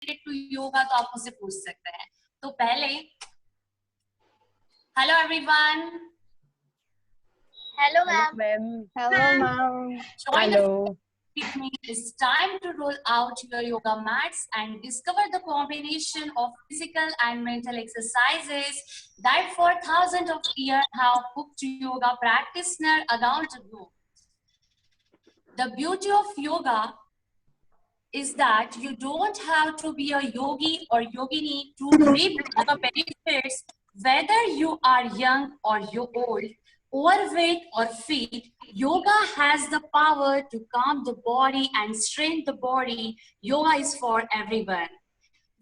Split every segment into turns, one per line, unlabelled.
To yoga तो आप मुझसे पूछ सकते हैं। तो पहले hello everyone.
Hello ma'am.
Hello, ma'am.
Join us
Hello.
with me. It's time to roll out your yoga mats and discover the combination of physical and mental exercises that for thousands of years have hooked yoga practitioners around the globe. The beauty of yoga is that you don't have to be a yogi or yogini to reap the benefits, whether you are young or you old, overweight or fit. Yoga has the power to calm the body and strengthen the body. Yoga is for everyone.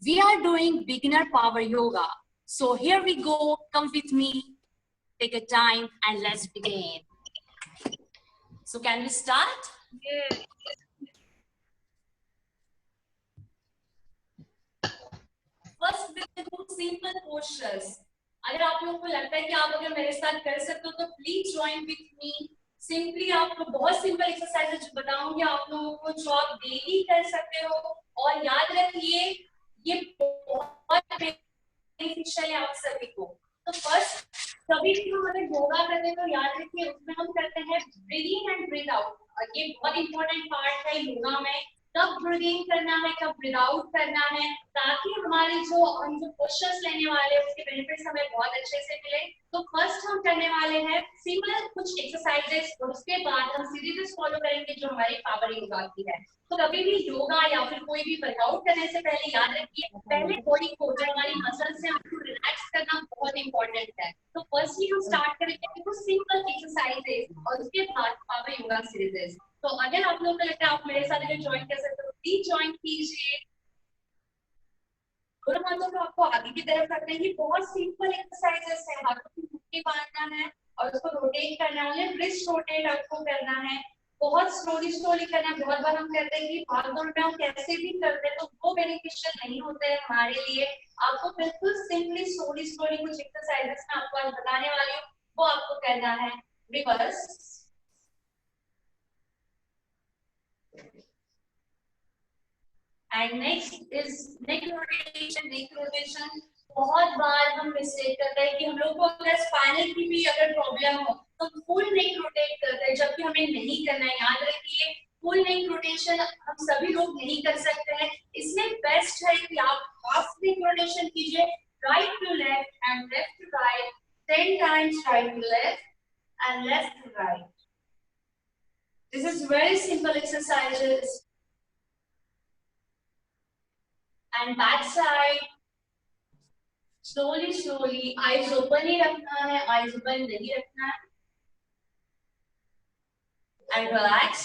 We are doing beginner power yoga. So here we go. Come with me. Take a time and let's begin. So can we start?
Yeah.
First with two simple postures. अगर आप लोगों को लगता है कि आप अगर मेरे साथ कर सकते हो तो please join with me. Simply आपको बहुत सिंपल एक्सरसाइजेज बताऊंगी आप लोगों को जो आप डेली कर सकते हो। और याद रखिए ये बहुत बेनिफिशियल है आप सभी को। तो फर्स्ट कभी भी हम अगर योगा करते हैं तो याद रखिए उसमें हम करते हैं breathe in and breathe out. और ये बहुत इंपॉर्टेंट पार्ट है योगा में, कब ब्रीथ इन करना है कब ब्रीथ आउट करना है, ताकि हमारे हम जो क्वेश्चंस लेने वाले हैं उसके बेनिफिट्स हमें बहुत अच्छे से मिले। तो फर्स्ट हम करने वाले हैं सिंपल कुछ एक्सरसाइजेस और उसके बाद हम सीरीज फॉलो करेंगे जो हमारी पावर योगा की है। तो कभी भी योगा या फिर कोई भी वर्कआउट करने से पहले याद रखिए पहले बॉडी को जो हमारी मसल्स है उनको रिलैक्स करना बहुत इंपॉर्टेंट है। तो फर्स्टली हम स्टार्ट करेंगे कुछ सिंपल एक्सरसाइजेस और उसके बाद पावर योगा सीरीज। तो अगर आप लोगों को लगता है आप मेरे साथ अगर ज्वाइन कर सकते हो प्लीज ज्वाइन कीजिए। दोनों हाथों को आपको आगे की तरफ रखना है। ये बहुत सिंपल एक्सरसाइजेस है। हाथों की मुट्ठी बांधना है और उसको रोटेट करना है, रिस्ट रोटेट आपको करना है। बहुत स्लोली करना है। बहुत बार हम करते हैं कि भाग दौड़ में हम कैसे भी करते हैं तो वो बेनिफिशियल नहीं होते हैं हमारे लिए। आपको बिल्कुल सिंपली स्लोली कुछ एक्सरसाइजेस मैं आपको आज बताने वाली हूँ वो आपको करना है। Reverse and next is neck rotation. Neck rotation बहुत बार हम मिस्टेक करते हैं कि हम लोग को अगर स्पाइनल की भी अगर प्रॉब्लम हो तो फुल नेक रोटेट करते हैं, जबकि हमें नहीं करना है। याद रखिए फुल नेक रोटेशन हम सभी लोग नहीं कर सकते हैं, इसलिए बेस्ट है कि आप हाफ नेक रोटेशन कीजिए। Right to left and left to right 10 times, right to left and left to right. This is very simple exercises. And back side slowly eyes open ही रखना है, eyes open नहीं रखना है। and relax.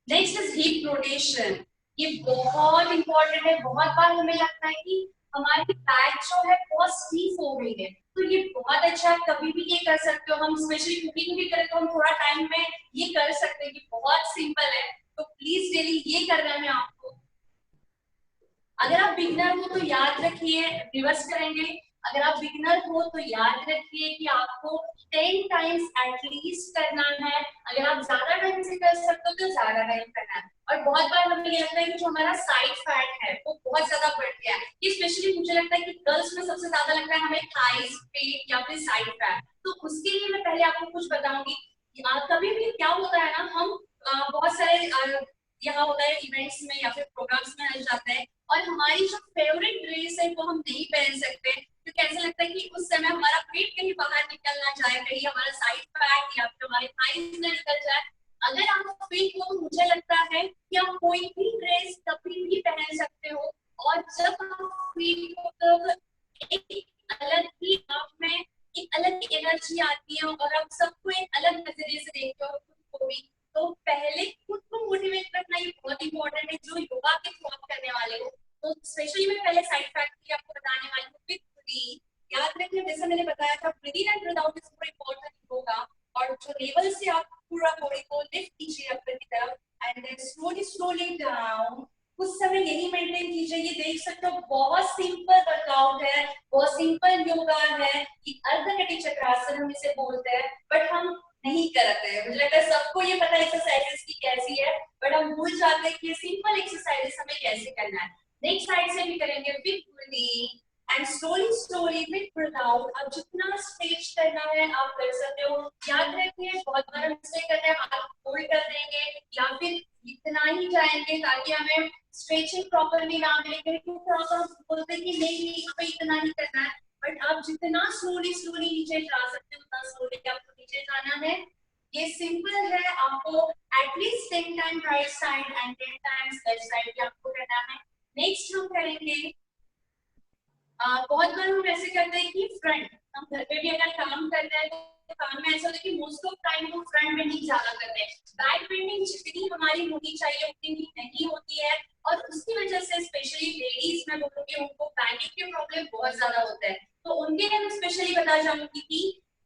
Next is hip rotation. ये बहुत important है। बहुत बार हमें लगता है कि हमारी बैक जो है बहुत स्टीफ हो गई है, तो ये बहुत अच्छा है, कभी भी ये कर सकते हो। हम स्पेशली कुकिंग भी करें तो हम थोड़ा टाइम में ये कर सकते हैं कि बहुत सिंपल है। तो प्लीज डेली ये करना है आपको। अगर आप बिगिनर हो तो याद रखिए रिवर्स करेंगे। अगर आप बिगिनर हो तो याद रखिए कि आपको 10 टाइम्स एटलीस्ट करना है। अगर आप ज्यादा टाइम से कर सकते हो तो ज्यादा टाइम करना है। और बहुत बार हमें ये लगता है कि जो हमारा साइड फैट है वो बहुत ज्यादा बढ़ गया है। ये स्पेशली मुझे लगता है कि गर्ल्स में सबसे ज्यादा लगता है हमें थाइस, पेट या फिर साइड फैट। तो उसके लिए मैं पहले आपको कुछ बताऊंगी। कभी भी क्या होता है ना, हम बहुत सारे यहाँ होता है इवेंट्स में या फिर प्रोग्राम्स में आ जाते हैं और हमारी जो फेवरेट ड्रेस है वो हम नहीं पहन सकते क्योंकि ऐसा लगता है कि उस समय हमारा पेट कहीं बाहर निकलना जाए, कहीं हमारा साइड फैट या फिर हमारे थाइस न निकल जाए। अगर आप फिट हो तो मुझे लगता है कि आप कोई भी ड्रेस कभी भी पहन सकते हो। और जब आप फिट हो तब एक अलग ही आप में एक अलग एनर्जी आती है और आप सबको एक अलग नजरिए से देखते हो, खुद को भी। तो पहले खुद को मोटिवेट रखना ये बहुत इंपॉर्टेंट है जो योगा के थ्रू आप करने वाले हो। तो स्पेशली मैं पहले साइड फैक्ट की आपको बताने वाली हूँ विद ब्रीथ। याद रखिए जैसे मैंने बताया था breathe in and breathe out is more important yoga. और जो लेवल से आप पूरा बॉडी को लिफ्ट कीजिए ऊपर की तरफ एंड देन स्लोली डाउन। कुछ समय यही मेंटेन कीजिए। ये देख सकते हो बहुत सिंपल वर्कआउट है, बहुत सिंपल योगा है। अर्धकटी चक्रासन हम इसे बोलते हैं, बट हम नहीं करते हैं। मुझे लगता है सबको ये पता है एक्सरसाइजेस की कैसी है, बट हम भूल जाते हैं कि सिंपल एक्सरसाइजेस हमें कैसे करना है। नेक्स्ट साइड से भी करेंगे with breathing and slowly slowly with breathe out. अब जितना स्ट्रेच करना है आप कर सकते हो। याद रखिए बहुत बार मिस्टेक करते हैं, हाथ फोल्ड कर देंगे या फिर इतना ही जाएंगे ताकि हमें स्ट्रेचिंग प्रॉपरली ना मिले। क्योंकि प्रॉपर बोलते हैं कि नहीं हमें इतना ही करना है, बट आप जितना स्लोली स्लोली नीचे जा सकते हो उतना स्लोली आपको नीचे जाना है। ये सिंपल है, आपको at least 10 time right side and 10 times left side भी आपको करना है। नेक्स्ट हम करेंगे बहुत बार हम ऐसे करते हैं कि फ्रंट, हम घर पे भी अगर काम कर रहे हैं तो काम में ऐसा होता है कि मोस्ट ऑफ टाइम हम फ्रंट बेंडिंग ज्यादा करते हैं। बैक बेंडिंग जितनी हमारी होनी चाहिए उतनी भी नहीं होती है, और उसकी वजह से स्पेशली लेडीज में बोलूंगी उनको बैकिंग के प्रॉब्लम बहुत ज्यादा होता है। तो उनके लिए मैं स्पेशली बताना चाहूंगी कि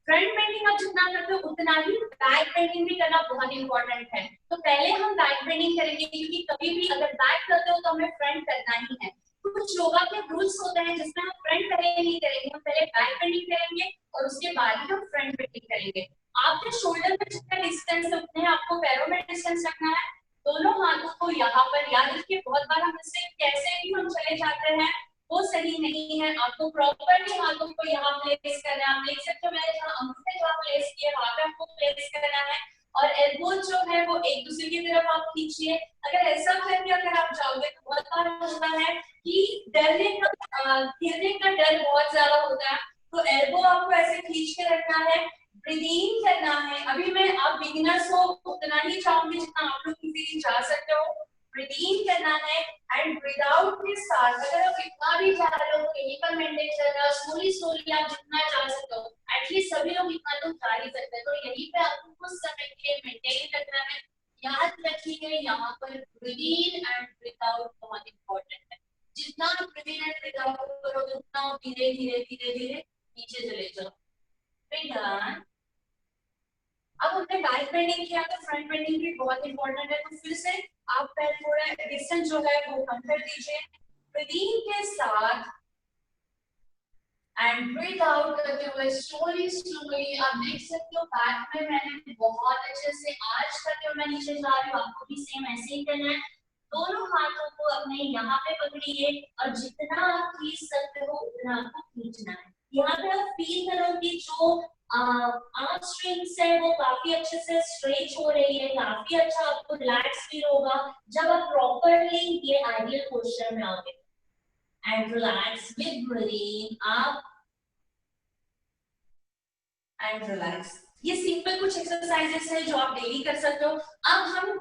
फ्रंट बेंडिंग आप जितना करते हो उतना ही बैक बेंडिंग भी करना बहुत इंपॉर्टेंट है। तो पहले हम बैक बेंडिंग करेंगे, क्योंकि कभी भी अगर बैक करते हो तो हमें फ्रंट करना ही है। कुछ योगा के रूल्स होते हैं जिसमें हम फ्रंट पहले नहीं करेंगे, हम पहले बैक बेंडिंग करेंगे और उसके बाद ही हम फ्रंट बेंडिंग करेंगे। आपके शोल्डर में जितना डिस्टेंस है उतने आपको पैरों में डिस्टेंस रखना है। दोनों हाथों को यहाँ पर याद रखिए। बहुत बार हम इससे कैसे भी हम चले जाते हैं, वो सही नहीं है। आपको प्रॉपरली हाथों को यहाँ प्लेस करना है। आप देख सकते हो मैंने जहाँ अंगूठे जहाँ प्लेस किए वहां पे आपको प्लेस करना है, और एल्बो जो है वो एक दूसरे की तरफ आप खींचिए। अगर ऐसा करके अगर आप जाओगे तो बहुत बार होता है कि डरने का गिरने का डर बहुत ज्यादा होता है। तो एल्बो आपको ऐसे खींच के रखना है, ब्रीथ इन करना है। अभी मैं आप बिगिनर्स हो उतना ही चाहूंगी जितना आप लोग इजीली जा सकते हो। ब्रीथ इन करना है एंड ब्रीथ आउट के साथ अगर आप कितना भी जा रहे हो केमिकल मेंटेन करना, स्लोली स्लोली आप जितना जा सकते हो, एटलीस्ट सभी लोग इतना तो जा ही सकते हैं। तो यहीं पे आपको कुछ समय के लिए मेंटेन करना है। याद रखिए यहाँ पर breathe in and breathe out बहुत इंपॉर्टेंट है। जितना आप breathe in and breathe out करोगे उतना धीरे धीरे धीरे धीरे नीचे चले जाओ। फिर अब हमने बैक बेंडिंग किया तो फ्रंट बेंडिंग भी बहुत इंपॉर्टेंट है। तो फिर से आप पैर थोड़ा डिस्टेंस जो है वो कम कर दीजिए ब्रीथ इन के साथ एंड ब्रीथ आउट करते हुए स्लोली स्लोली। आप देख सकते हो बैक में मैंने बहुत अच्छे से आज करते हुए मैं नीचे जा रही हूँ, आपको भी सेम ऐसे ही करना है। दोनों हाथों को अपने यहाँ पे पकड़िए और जितना आप खींच सकते हो उतना आपको खींचना है। यहाँ पे आप फील करो कि जो आर्म स्ट्रिंग्स है वो काफी अच्छे से स्ट्रेच हो रही है, काफी अच्छा आपको रिलैक्स फील होगा जब आप प्रॉपरली ये आइडियल पोस्चर में आओगे। And relax with breathing up and relax. ये सिंपल कुछ एक्सरसाइजेस है जो आप डेली कर सकते हो। अब हम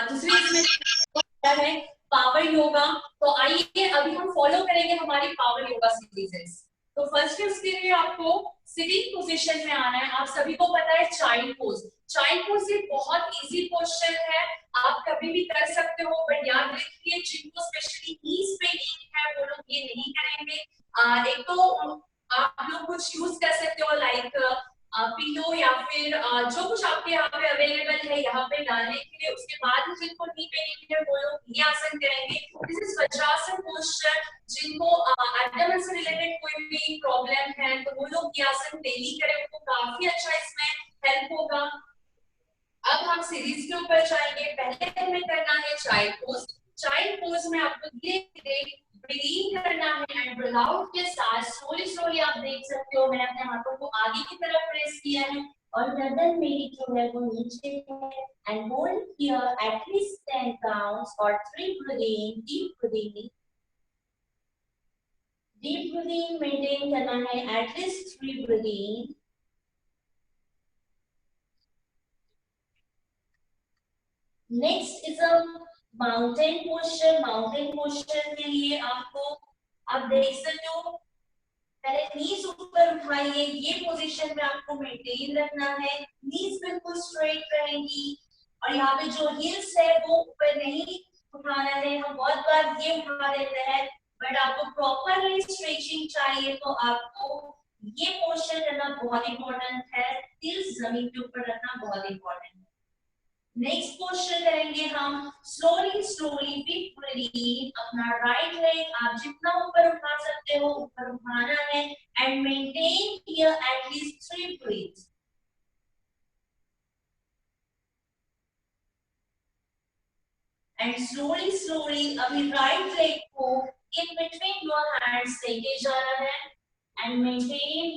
दूसरी इसमें है पावर योगा। तो आइए अभी हम फॉलो करेंगे हमारी पावर योगा सीरीज। तो फर्स्ट उसके लिए आपको सिटिंग पोजीशन में आना है। आप सभी को पता है चाइल्ड पोज। चाइल्ड पोज ये बहुत इजी पोस्चर है, आप कभी भी कर सकते हो, बट याद रखिए जिनको स्पेशली नीज पेन है वो लोग ये नहीं करेंगे। एक तो आप लोग कुछ यूज कर सकते हो लाइक पिलो या फिर जो कुछ आपके यहाँ पे अवेलेबल है यहाँ पे डालने के लिए। उसके बाद ही जिनको नी पेन है वो लोग ये आसन करेंगे। This is vajrasana posture. जिनको एब्डोमेन से रिलेटेड कोई भी प्रॉब्लम है तो वो लोग ये आसन डेली करें, उनको काफी अच्छा इसमें हेल्प होगा। अब हम सीरीज के ऊपर जाएंगे। पहले हमें करना है चाइल्ड पोज। चाइल्ड पोज में आपको धीरे धीरे ब्रीथ इन करना है एंड ब्रीथ आउट के साथ स्लोली स्लोली आप देख सकते हो मैंने अपने हाथों को आगे की तरफ प्रेस किया है और गर्दन मेरी जो है वो नीचे है। And hold here at least 10 counts और 3 breathing deep breathing. Deep breathing maintain करना है eight least 3 breathing. Next is a mountain posture. Mountain posture के लिए आपको आप देख सकते हो पहले नीज ऊपर उठाइए। ये पोजीशन में आपको मेंटेन रखना है। नीज बिल्कुल स्ट्रेट रहेंगी और यहाँ पे जो हिल्स है वो ऊपर नहीं उठाना है। हम बहुत बार ये उठा देते हैं, बट आपको प्रॉपरली स्ट्रेचिंग चाहिए तो आपको ये पोस्चर करना बहुत इंपॉर्टेंट है। हिल्स जमीन के ऊपर रखना बहुत इंपॉर्टेंट है। नेक्स्ट पोस्चर करेंगे हम स्लोली स्लोली विद ब्रीथ। अपना राइट लेग आप जितना ऊपर उठा सकते हो ऊपर उठाना है and maintain here at least 3 breaths. And slowly slowly अभी राइट लेग को इन बिटवीन योर हैंड्स लेके जाना है एंड मेंटेन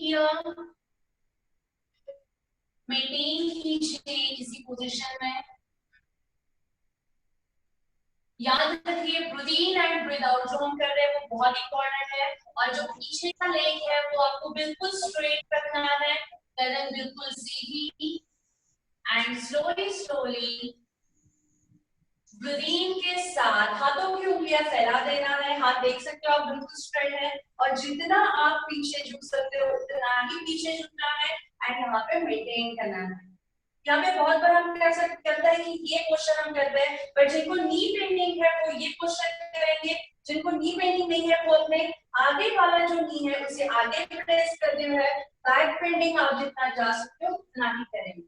कीजिए इसी पोजीशन में। याद रखिए breathe in and breathe out जो हम कर रहे हैं वो बहुत इंपॉर्टेंट है, और जो पीछे का लेग है वो आपको बिल्कुल स्ट्रेट रखना है, गर्दन बिल्कुल सीधी एंड स्लोली स्लोली ब्रीथ इन के साथ हाथों की उंगलियां फैला देना है। हाथ देख सकते हो आप बिल्कुल स्ट्रेट है, और जितना आप पीछे झुक सकते हो उतना ही पीछे झुकना है एंड यहाँ पे मेंटेन करना है। यहाँ पे बहुत बार हम कर सकते करता है कि ये क्वेश्चन हम करते हैं, पर जिनको नी बेंडिंग है वो ये क्वेश्चन करेंगे, जिनको नी बेंडिंग नहीं है वो अपने आगे वाला जो नी है उसे आगे प्रेस करते हुए बैक बेंडिंग आप जितना जा सकते हो उतना ही करेंगे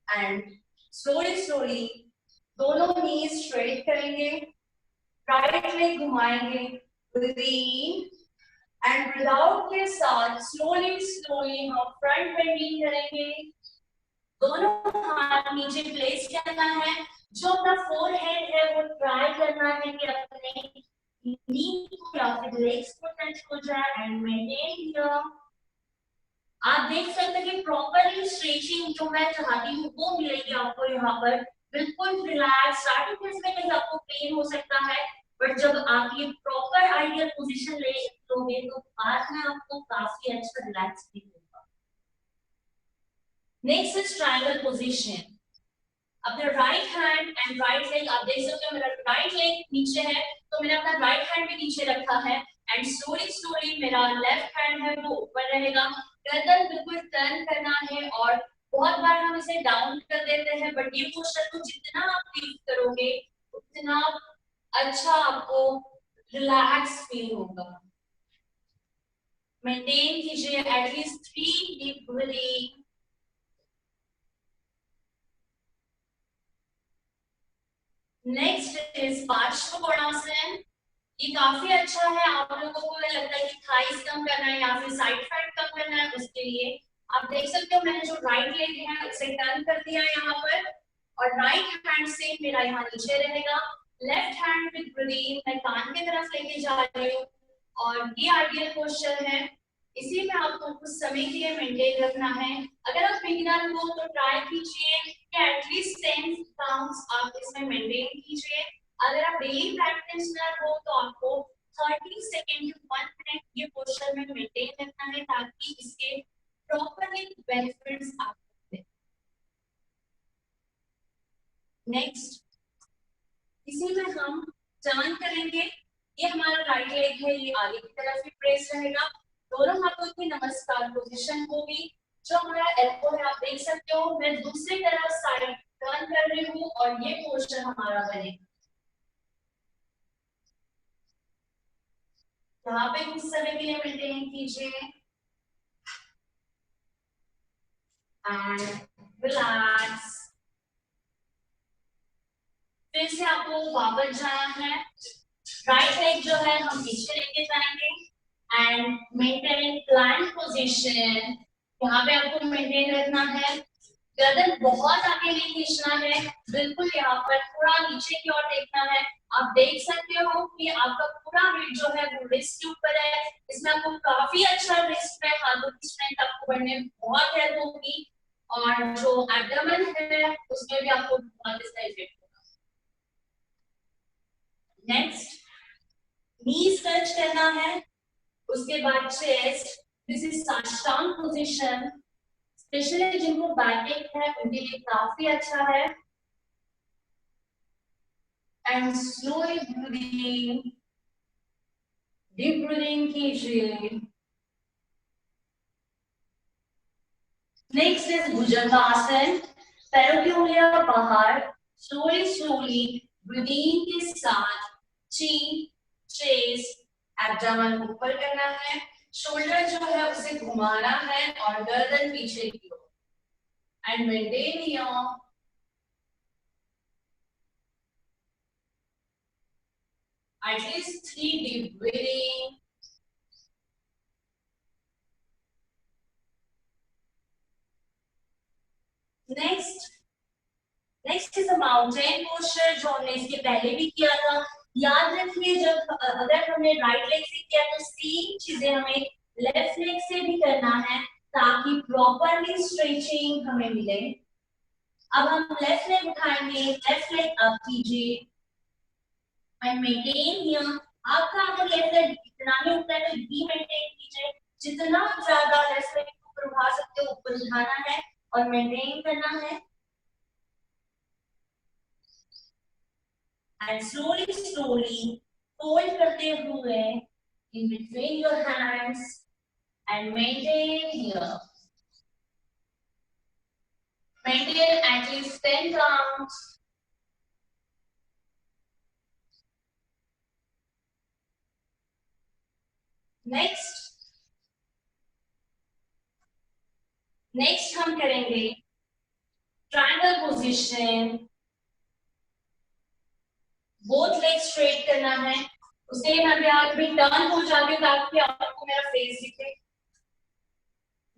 एंड स्लोली स्लोली दोनों नी स्ट्रेट करेंगे, राइट लेग घुमाएंगे, breathe in and breathe out के साथ स्लोली स्लोली हम फ्रंट बेंडिंग करेंगे। दोनों हाथ नीचे प्लेस करना है, जो अपना फोरहेड है वो ट्राई करना है कि अपने नी को या फिर लेग्स को टच हो जाए एंड मेंटेन हियर। आप देख सकते हैं कि प्रॉपरली स्ट्रेचिंग जो मैं चाहती हूँ वो मिलेगी आपको यहाँ पर, बिल्कुल रिलैक्स। स्टार्टिंग फेज में कहीं आपको पेन हो सकता है, बट जब आप ये प्रॉपर आइडियल पोजीशन ले लोगे तो बाद में आपको काफी अच्छा रिलैक्स फील होगा। Next is triangle position. अपना right hand and right leg आप देख सकते हो, मेरा राइट लेग नीचे है तो मैंने अपना राइट हैंड भी नीचे रखा है एंड स्लोली स्लोली मेरा लेफ्ट हैंड है वो ऊपर रहेगा। गर्दन बिल्कुल टर्न करना है, और बहुत बार हम इसे डाउन कर देते हैं, बट ये पोस्चर को जितना आप फील करोगे उतना अच्छा आपको रिलैक्स फील होगा। मेंटेन कीजिए at least 3 deep breathing. Next is Parsvakonasana. ये काफी अच्छा है, आप लोगों को लगता है कि थाइस कम करना है या फिर साइड फैट कम करना है, उसके लिए आप देख सकते हो मैंने जो राइट लेग है उसे टर्न कर दिया है यहाँ पर, और राइट हैंड से मेरा यहाँ नीचे रहेगा। लेफ्ट हैंड विद ब्रीथिंग मैं कान की तरफ लेके जा रही हूँ, और ये आइडियल पोस्चर है, इसी में आपको कुछ समय के लिए मेंटेन रखना है। अगर आप बिगिनर हो तो ट्राई कीजिए कि एटलीस्ट 10 काउंट्स आप इसमें मेंटेन कीजिए। अगर आप डेली प्रैक्टिशनर हो तो आपको 30 सेकेंड टू 1 मिनट ये पोस्चर में मेंटेन रखना है, ताकि इसके प्रॉपरली बेनिफिट्स आपको मिले। नेक्स्ट इसी में हम टर्न करेंगे, ये हमारा राइट लेग है, ये आगे की तरफ भी प्रेस रहेगा, दोनों हाथों की नमस्कार पोजीशन होगी। जो हमारा एल्बो है आप देख सकते हो मैं दूसरी तरफ साइड टर्न कर रही हूँ और ये पोस्चर हमारा बनेगा। यहाँ पे कुछ समय के लिए मेंटेन कीजिए एंड रिलैक्स। फिर से आपको वापस जाना है, राइट लेग जो है हम पीछे लेके जाएंगे एंड मेंटेन प्लांट पोजीशन। यहाँ पे आपको मेंटेन रखना है, गर्दन बहुत आगे नहीं खींचना है, बिल्कुल यहाँ पर थोड़ा नीचे की ओर देखना है। आप देख सकते हो कि आपका पूरा वेट जो है वो रिस्ट के ऊपर है, इसमें आपको काफी अच्छा रिस्ट में हाथों की स्ट्रेंथ आपको बढ़ने में बहुत हेल्प होगी, और जो एब्डोमेन है उसमें भी आपको बहुत इसका इफेक्ट होगा। नेक्स्ट नीज टच करना है, उसके बाद चेस्ट, दिस इज साष्टांग पोजीशन, स्पेशली जिनको बैक है उनके लिए काफी अच्छा है। And slowly breathing, deep breathing कीजिए। नेक्स्ट इज भुजंगासन, पैरों की उंगलियां बाहर, स्लोली स्लोली ब्रीदिंग के साथ चीन, चेस्ट, एब्डोमेन ऊपर करना है, शोल्डर जो है उसे घुमाना है और गर्दन पीछे की ओर and maintain your at least 3 deep breathing. Next is the mountain posture जो हमने इसके पहले भी किया था। याद रखिए जब अगर हमने राइट लेग से किया तो सेम चीजें हमें लेफ्ट लेग से भी करना है ताकि प्रॉपरली स्ट्रेचिंग हमें मिले। अब हम लेफ्ट लेग उठाएंगे, लेफ्ट लेग अप कीजिए एंड मेंटेन हियर। आपका अगर लेफ्ट लेग इतना ही उठता है तो भी मेंटेन कीजिए, जितना ज्यादा लेफ्ट लेग ऊपर उठा सकते हो ऊपर उठाना है और मेंटेन करना है। एंड स्लोली स्लोली फोल्ड करते हुए in between your hands and maintain here. Maintain at least 10 counts. Next हम करेंगे triangle position. Both leg straight करना है। उसके लिए मैं यहाँ भी टर्न हो जाती हूँ ताकि आपको मेरा फेस दिखे।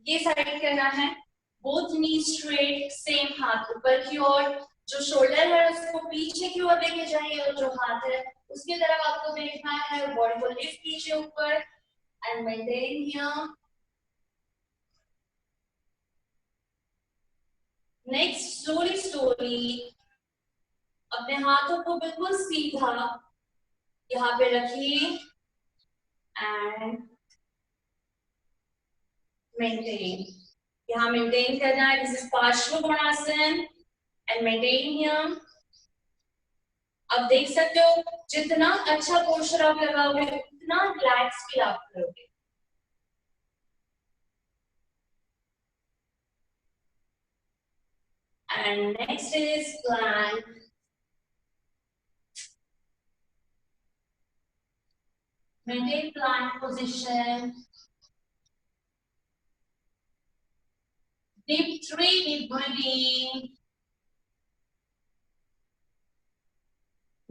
ये साइड करना है, बोथ नी स्ट्रेट, सेम हाथ ऊपर की ओर, जो शोल्डर है उसको पीछे की ओर लेके जाइए और जो हाथ है उसकी तरफ आपको देखना है। बॉडी को लिफ्ट कीजिए ऊपर and maintain here. Next slowly slowly अपने हाथों को बिल्कुल सीधा यहाँ पे रखिए एंड मेंटेन। यहाँ मेंटेन करना है। This is Parsvakonasana and maintain here. अब देख सकते हो जितना अच्छा पोस्चर आप लगाओगे उतना रिलैक्स फील आप करोगे। And next is plank. Maintain plank position. Deep 3 deep breathing.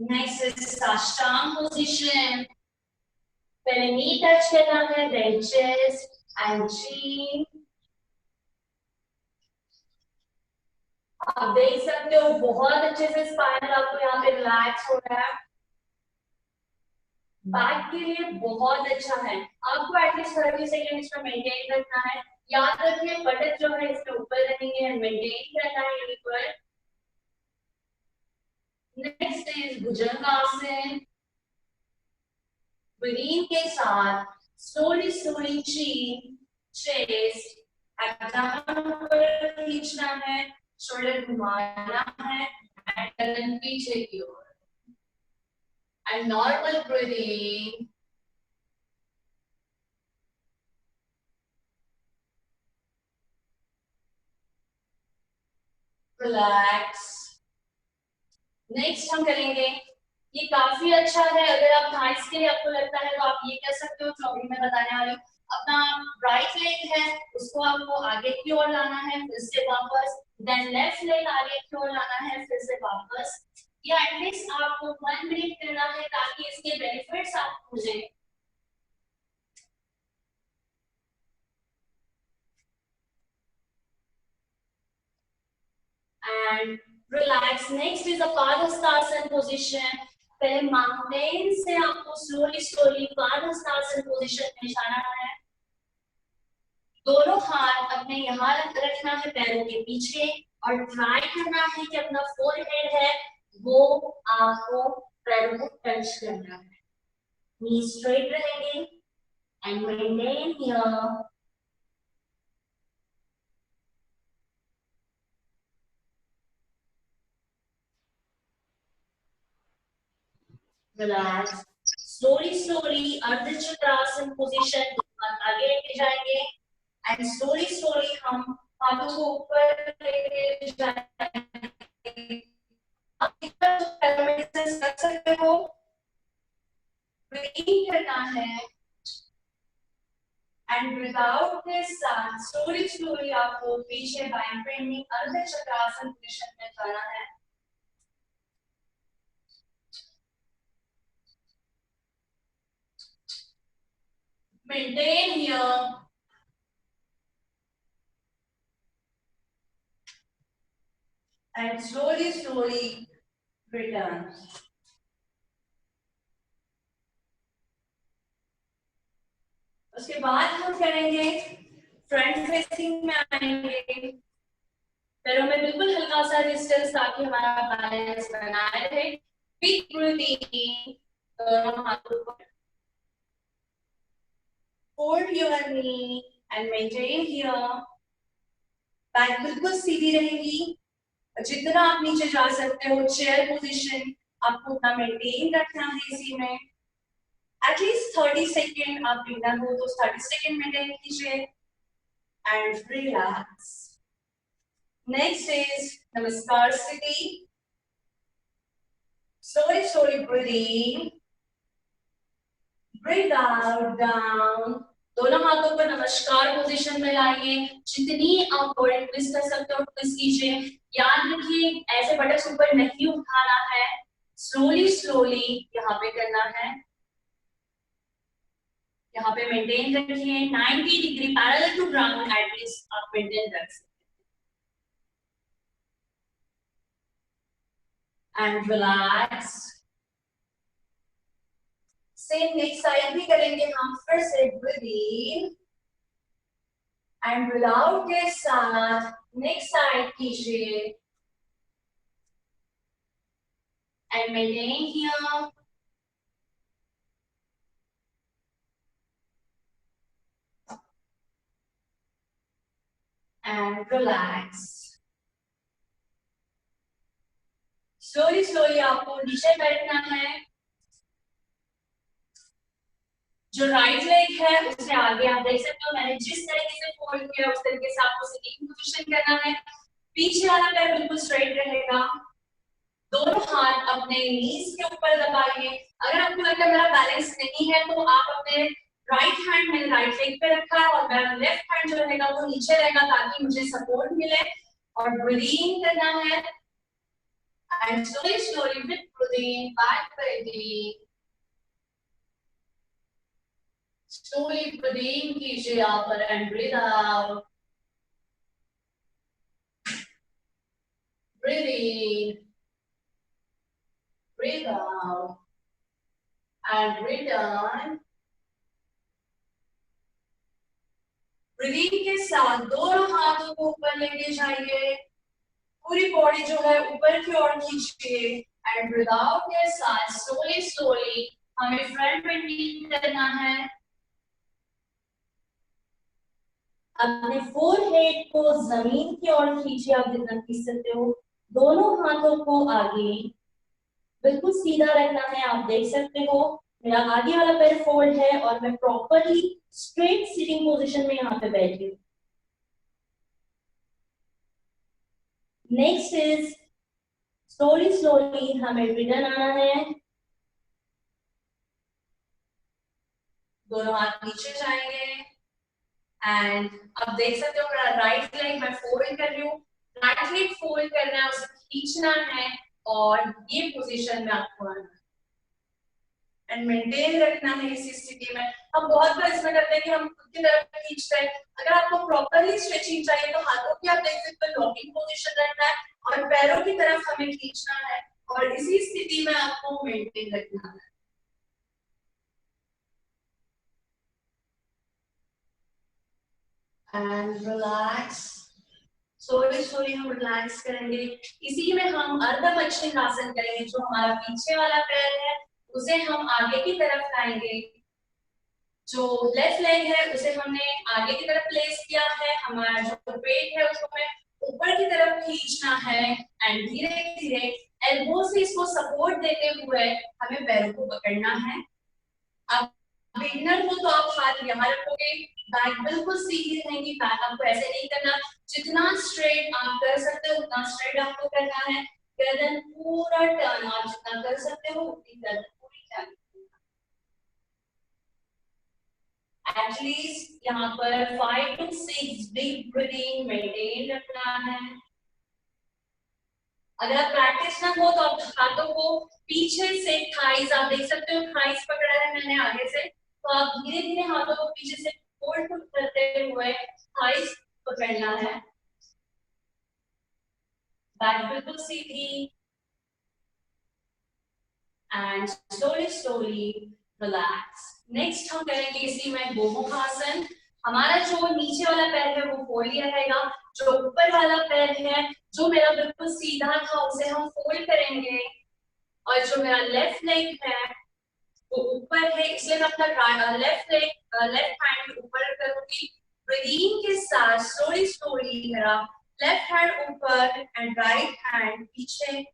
Next is Ashtanga position. पहले knee touch करना है, then chest and chin. आप देख सकते हो बहुत अच्छे से स्पाइन आपको यहाँ पे रिलैक्स हो रहा है। बैक के लिए बहुत अच्छा है। आपको एटलीस्ट 30 सेकेंड इसमें मेंटेन करना है। याद रखिए बटन जो है इसके ऊपर रहेंगे, मेंटेन करना है यहीं पर। Next is bhujangasana. ब्रीदिंग के साथ स्लोली स्लोली चीन, चेस्ट, एब्डोमेन ऊपर खींचना है, शोल्डर घुमाना है एंड गर्दन पीछे की ओर। And normal breathing. Relax. Next हम करेंगे, ये काफी अच्छा है। अगर आप थाइस के लिए आपको लगता है तो आप ये कर सकते हो जो अभी मैं बताने वाली हूँ। अपना राइट लेग है उसको आपको आगे की ओर लाना है, फिर से वापस, देन लेफ्ट लेग आगे की ओर लाना है, फिर से वापस। ये एटलीस्ट आपको 1 मिनट करना है ताकि इसके बेनिफिट्स आपको मुझे। And relax. Next is a padahastasana position. पहले माउंटेन से आपको स्लोली स्लोली पादहस्तासन पोजीशन में जाना है। दोनों हाथ अपने यहाँ रखना है पैरों के पीछे और ट्राई करना है कि अपना फोरहेड है वो आपको पैरों को टच करना है। नी स्ट्रेट रहेंगे and maintain here. Relax. Slowly slowly ardhachakrasana position, आगे लेके जाएंगे एंड स्लोली स्लोली हम हाथों को ऊपर लेके जाएंगे। आप कर सकते हो। ब्रीदिंग करना है and without this slowly slowly आपको पीछे बाएं बेंडिंग अर्धचक्रासन पोजीशन में जाना है। Maintain here. and slowly return. उसके बाद हम करेंगे फ्रंट फेसिंग में आएंगे, पैरों में बिल्कुल हल्का सा डिस्टेंस ताकि हमारा बैलेंस बनाए रहे। बिग ब्रीथिंग, दोनों हाथों को fold your knee and maintain here. Back बिल्कुल सीधी रहेगी, जितना आप नीचे जा सकते हो चेयर पोजीशन आपको उतना मेंटेन रखना है इसी में। एटलीस्ट 30 सेकेंड आप बिगनर हो तो 30 सेकेंड मेंटेन कीजिए एंड रिलैक्स। नेक्स्ट इज नमस्कार स्थिति। slowly breathing, breathe out down, दोनों हाथों को नमस्कार पोजीशन में लाइए, जितनी आप बॉडी ट्विस्ट कर सकते हो ट्विस्ट कीजिए। याद रखिए ऐसे बटक्स ऊपर नहीं उठाना है, स्लोली यहाँ पे करना है। यहाँ पे मेंटेन रखिए 90 degree parallel to ground, at least आप मेंटेन रख सकते हैं। And relax. Same next side भी करेंगे हम, फिर से breathe in and breathe out के साथ नेक्स्ट साइड कीजिए and maintain here and relax. Slowly आपको नीचे बैठना है, जो राइट लेग है उससे आगे आप देख सकते हो मैंने जिस तरीके से फोल्ड किया उस तरीके से आपको सिटिंग पोजीशन करना है। पीछे वाला पैर बिल्कुल स्ट्रेट रहेगा, दोनों हाथ अपने नीज के ऊपर दबाइए। अगर आपको लगता है मेरा बैलेंस नहीं है तो आप अपने राइट हैंड मैंने राइट लेग पे रखा है और मेरा लेफ्ट हैंड जो रहेगा वो नीचे रहेगा ताकि मुझे सपोर्ट मिले। और ब्रीदिंग करना है and slowly with breathing back breathing, slowly breathe कीजिए यहाँ पर and breathe out, breathe in, breathe out and return। Breathing के साथ दोनों हाथों को ऊपर लेके जाइए, पूरी बॉडी जो है ऊपर की ओर खींचिए एंड ब्रीथ आउट के साथ स्लोली हमें फ्रंट बेंडिंग करना है। अपने फोरहेड को जमीन की ओर खींचिए, आप जितना खींच सकते हो। दोनों हाथों को आगे बिल्कुल सीधा रखना है, आप देख सकते हो मेरा आगे वाला पैर फोल्ड है और मैं प्रॉपरली स्ट्रेट सिटिंग पोजीशन में यहाँ पे बैठी हूँ। नेक्स्ट इज स्लोली हमें रिटर्न आना है, दोनों हाथ नीचे जाएंगे एंड अब देख सकते हो मेरा राइट लेग मैं फोल्ड कर रही हूँ, राइट लेग फोल्ड करना है, उसे खींचना है और ये पोजीशन में आपको आना है एंड मेंटेन रखना है इसी स्थिति में। हम बहुत बार इसमें करते हैं कि हम खुद की तरफ खींचते हैं, अगर आपको प्रॉपरली स्ट्रेचिंग चाहिए तो हाथों की आप देख सकते हो लॉकिंग पोजीशन रखना है और पैरों की तरफ हमें खींचना है और इसी स्थिति में आपको मेंटेन रखना है। एंड रिलैक्स, स्लोली हम रिलैक्स करेंगे। इसी में हम अर्धमच्छिन्नासन करेंगे, जो हमारा पीछे वाला पैर है उसे हम आगे की तरफ लाएंगे, जो लेफ्ट लेग है उसे हमने आगे की तरफ प्लेस किया है, हमारा जो पेट है उसको हमें ऊपर की तरफ खींचना है एंड धीरे धीरे एल्बो से इसको सपोर्ट देते हुए हमें पैरों को पकड़ना है। अब बिगिनर हो तो आप हाथ यहाँ रखोगे, बैक बिल्कुल सीधी रहेगी, बैक आपको ऐसे नहीं करना, जितना स्ट्रेट आप कर सकते हो उतना स्ट्रेट आपको करना है। गर्दन पूरा टर्न आप जितना कर सकते हो उतनी गर्दन पूरी टर्न। एटलीस्ट यहाँ पर 5 to 6 डीप ब्रीथिंग मेंटेन रखना है। अगर आप प्रैक्टिस ना हो तो आप हाथों को पीछे से थाइस आप देख सकते हो, थाइस पकड़ा है मैंने आगे से, तो आप धीरे धीरे हाथों को पीछे से फोल्ड करते हुए थाइस पकड़ना है, बैक बिल्कुल सीधी and slowly slowly relax. Next हम करेंगे इसी में गोमुखासन। हमारा जो नीचे वाला पैर है वो फोल्ड किया रहेगा, जो ऊपर वाला पैर है जो मेरा बिल्कुल सीधा था उसे हम फोल्ड करेंगे, और जो मेरा लेफ्ट लेग है वो ऊपर है इसलिए मैं अपना लेफ्ट लेग लेफ्ट हैंड ऊपर करूंगी। ब्रीदिंग के साथ स्लोली स्लोली मेरा लेफ्ट हैंड ऊपर एंड राइट हैंड पीछे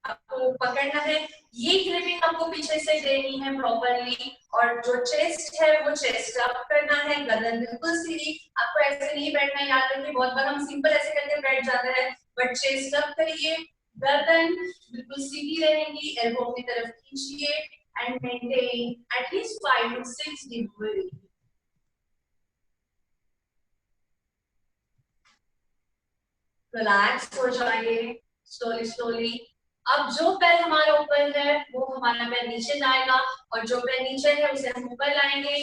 आपको पकड़ना है। ये ग्रिपिंग आपको पीछे से देनी है प्रॉपरली, और जो चेस्ट है वो चेस्ट अप करना है, गर्दन बिल्कुल सीधी। आपको ऐसे नहीं बैठना है, याद रखिए बहुत बार हम सिंपल ऐसे करके बैठ जाते हैं, बट चेस्ट अप करिए, गर्दन बिल्कुल सीधी रहेगी, एल्बो की तरफ खींचिए and maintain at least 5 to 6 deep breathing. Relax हो जाइए स्लोली स्लोली। अब जो पैर हमारा ऊपर है वो हमारा पैर नीचे जाएगा, और जो पैर नीचे है उसे हम ऊपर लाएंगे।